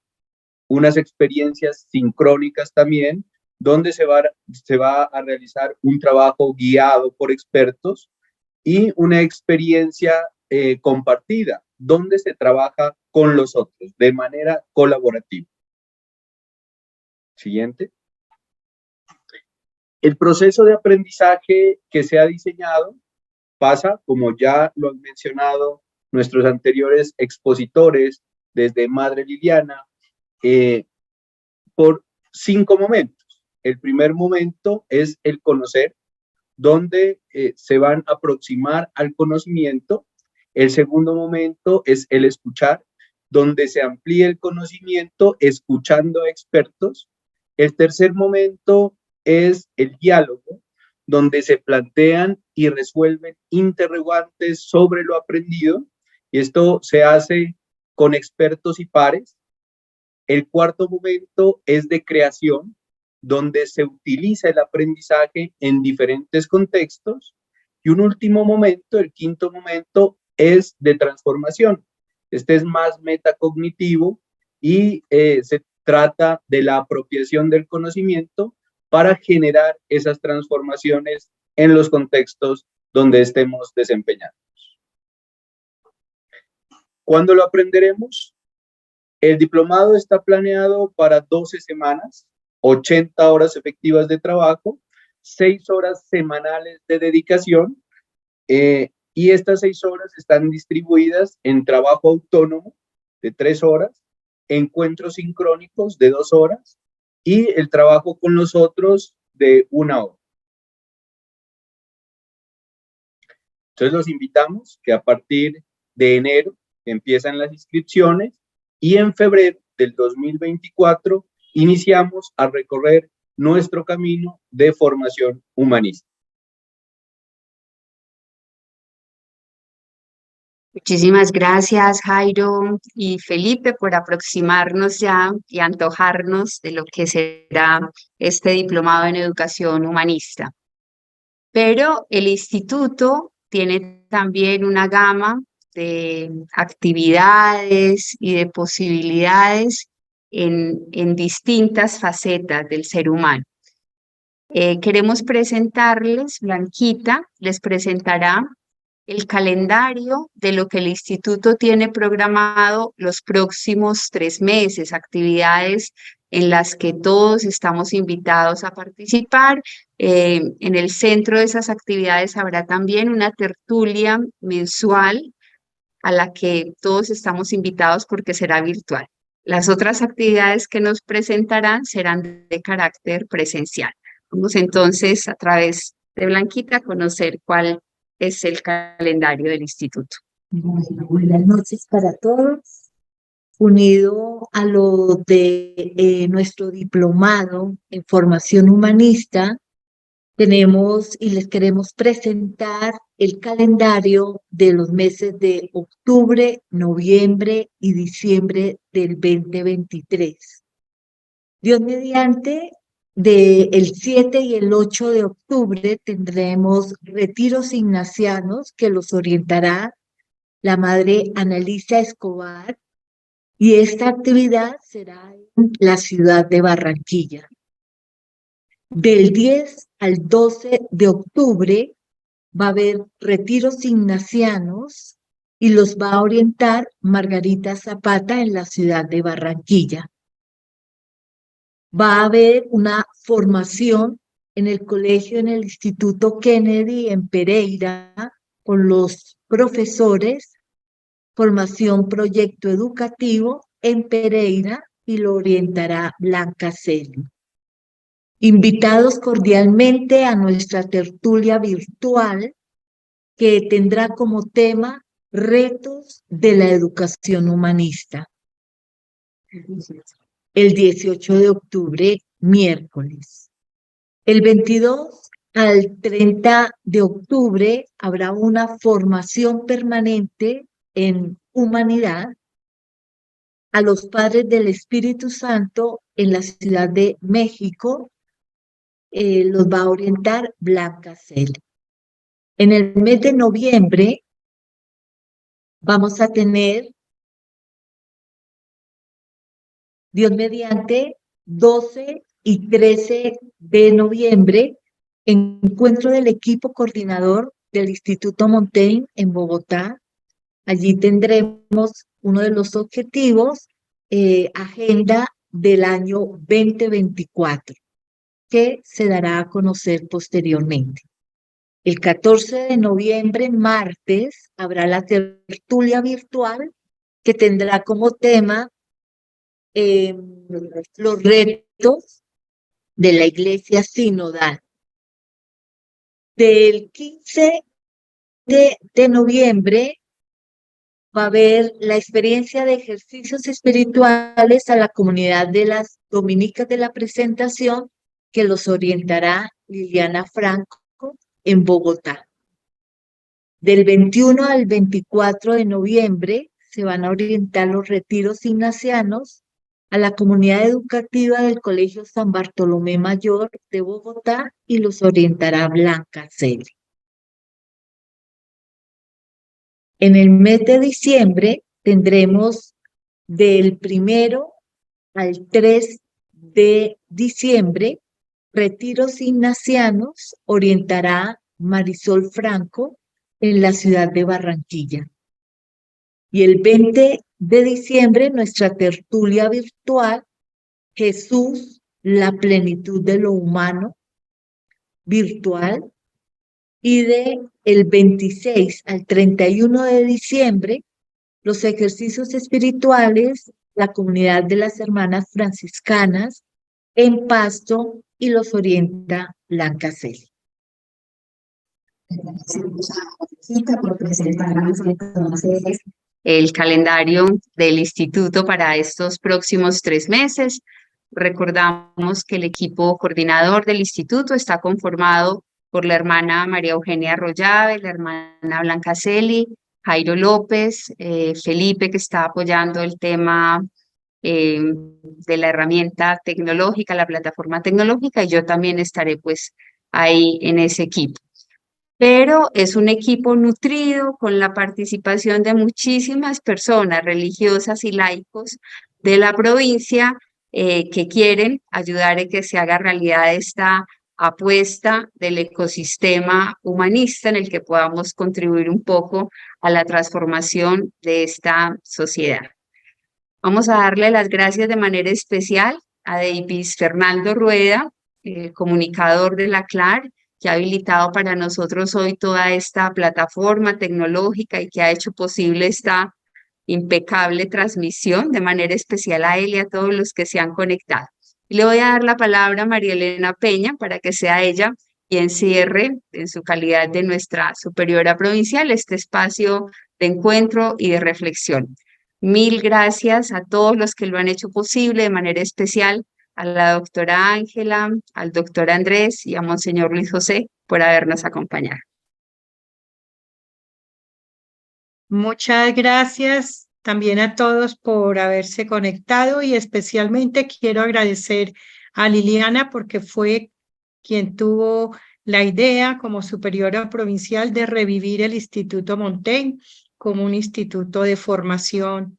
unas experiencias sincrónicas también, donde se va a realizar un trabajo guiado por expertos y una experiencia compartida, donde se trabaja con los otros de manera colaborativa. Siguiente. El proceso de aprendizaje que se ha diseñado pasa, como ya lo han mencionado nuestros anteriores expositores, desde Madre Liliana, por 5 momentos. El primer momento es el conocer, donde se van a aproximar al conocimiento El segundo momento es el escuchar, donde se amplía el conocimiento escuchando a expertos. El tercer momento es el diálogo, donde se plantean y resuelven interrogantes sobre lo aprendido, y esto se hace con expertos y pares. El cuarto momento es de creación, donde se utiliza el aprendizaje en diferentes contextos. Y un último momento, el quinto momento, es de transformación. Este es más metacognitivo y se trata de la apropiación del conocimiento para generar esas transformaciones en los contextos donde estemos desempeñando. ¿Cuándo lo aprenderemos? El diplomado está planeado para 12 semanas, 80 horas efectivas de trabajo, 6 horas semanales de dedicación, y estas 6 horas están distribuidas en trabajo autónomo de 3 horas, encuentros sincrónicos de 2 horas y el trabajo con los otros de 1 hora. Entonces los invitamos que a partir de enero empiezan las inscripciones y en febrero del 2024 iniciamos a recorrer nuestro camino de formación humanista. Muchísimas gracias, Jairo y Felipe, por aproximarnos ya y antojarnos de lo que será este diplomado en educación humanista. Pero el instituto tiene también una gama de actividades y de posibilidades en distintas facetas del ser humano. Queremos presentarles, Blanquita les presentará el calendario de lo que el instituto tiene programado los próximos 3 meses, actividades en las que todos estamos invitados a participar. En el centro de esas actividades habrá también una tertulia mensual a la que todos estamos invitados porque será virtual. Las otras actividades que nos presentarán serán de carácter presencial. Vamos entonces a través de Blanquita a conocer cuál es el calendario del instituto. Bueno, buenas noches para todos. Unido a lo de nuestro diplomado en formación humanista, tenemos y les queremos presentar el calendario de los meses de octubre, noviembre y diciembre del 2023. Dios mediante, del 7 y el 8 de octubre tendremos retiros ignacianos que los orientará la madre Analicia Escobar, y esta actividad será en la ciudad de Barranquilla. Del 10 al 12 de octubre va a haber retiros ignacianos y los va a orientar Margarita Zapata en la ciudad de Barranquilla. Va a haber una formación en el colegio, en el Instituto Kennedy en Pereira, con los profesores, formación proyecto educativo en Pereira, y lo orientará Blanca Celi. Invitados cordialmente a nuestra tertulia virtual que tendrá como tema retos de la educación humanista. El 18 de octubre, miércoles. El 22 al 30 de octubre habrá una formación permanente en humanidad a los padres del Espíritu Santo en la Ciudad de México. Los va a orientar Blanca Celi. En el mes de noviembre vamos a tener, Dios mediante, 12 y 13 de noviembre, encuentro del equipo coordinador del Instituto Montaigne en Bogotá. Allí tendremos uno de los objetivos, agenda del año 2024, que se dará a conocer posteriormente. El 14 de noviembre, martes, habrá la tertulia virtual que tendrá como tema los retos de la Iglesia Sinodal. Del 15 de noviembre va a haber la experiencia de ejercicios espirituales a la comunidad de las dominicas de la presentación que los orientará Liliana Franco en Bogotá. Del 21 al 24 de noviembre se van a orientar los retiros ignacianos a la comunidad educativa del Colegio San Bartolomé Mayor de Bogotá y los orientará Blanca Celi. En el mes de diciembre tendremos del 1 al 3 de diciembre retiros ignacianos, orientará Marisol Franco en la ciudad de Barranquilla. Y el 20 de diciembre nuestra tertulia virtual, Jesús, la plenitud de lo humano, virtual. Y el 26 al 31 de diciembre, los ejercicios espirituales, la comunidad de las hermanas franciscanas en Pasto y los orienta Blanca Celi. Por presentarnos entonces el calendario del instituto para estos próximos 3 meses. Recordamos que el equipo coordinador del instituto está conformado por la hermana María Eugenia Arroyave, la hermana Blanca Celi, Jairo López, Felipe, que está apoyando el tema de la herramienta tecnológica, la plataforma tecnológica, y yo también estaré pues ahí en ese equipo. Pero es un equipo nutrido con la participación de muchísimas personas religiosas y laicos de la provincia que quieren ayudar a que se haga realidad esta apuesta del ecosistema humanista en el que podamos contribuir un poco a la transformación de esta sociedad. Vamos a darle las gracias de manera especial a Davis Fernando Rueda, el comunicador de la CLAR, que ha habilitado para nosotros hoy toda esta plataforma tecnológica y que ha hecho posible esta impecable transmisión, de manera especial a él y a todos los que se han conectado. Y le voy a dar la palabra a María Elena Peña para que sea ella quien cierre en su calidad de nuestra superiora provincial este espacio de encuentro y de reflexión. Mil gracias a todos los que lo han hecho posible, de manera especial a la doctora Ángela, al doctor Andrés y a Monseñor Luis José por habernos acompañado. Muchas gracias también a todos por haberse conectado y especialmente quiero agradecer a Liliana porque fue quien tuvo la idea como superiora provincial de revivir el Instituto Montaigne como un instituto de formación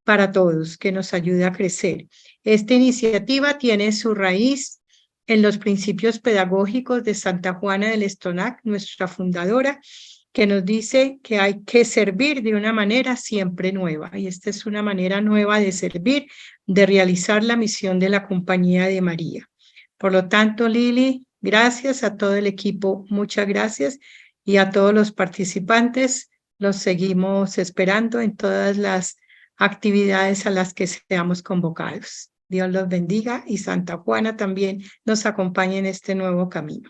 para todos que nos ayuda a crecer. Esta iniciativa tiene su raíz en los principios pedagógicos de Santa Juana del Estonac, nuestra fundadora, que nos dice que hay que servir de una manera siempre nueva. Y esta es una manera nueva de servir, de realizar la misión de la Compañía de María. Por lo tanto, Lili, gracias a todo el equipo, muchas gracias. Y a todos los participantes, los seguimos esperando en todas las actividades a las que seamos convocados. Dios los bendiga y Santa Juana también nos acompañe en este nuevo camino.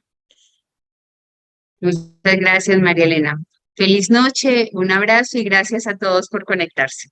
Muchas gracias, María Elena. Feliz noche, un abrazo y gracias a todos por conectarse.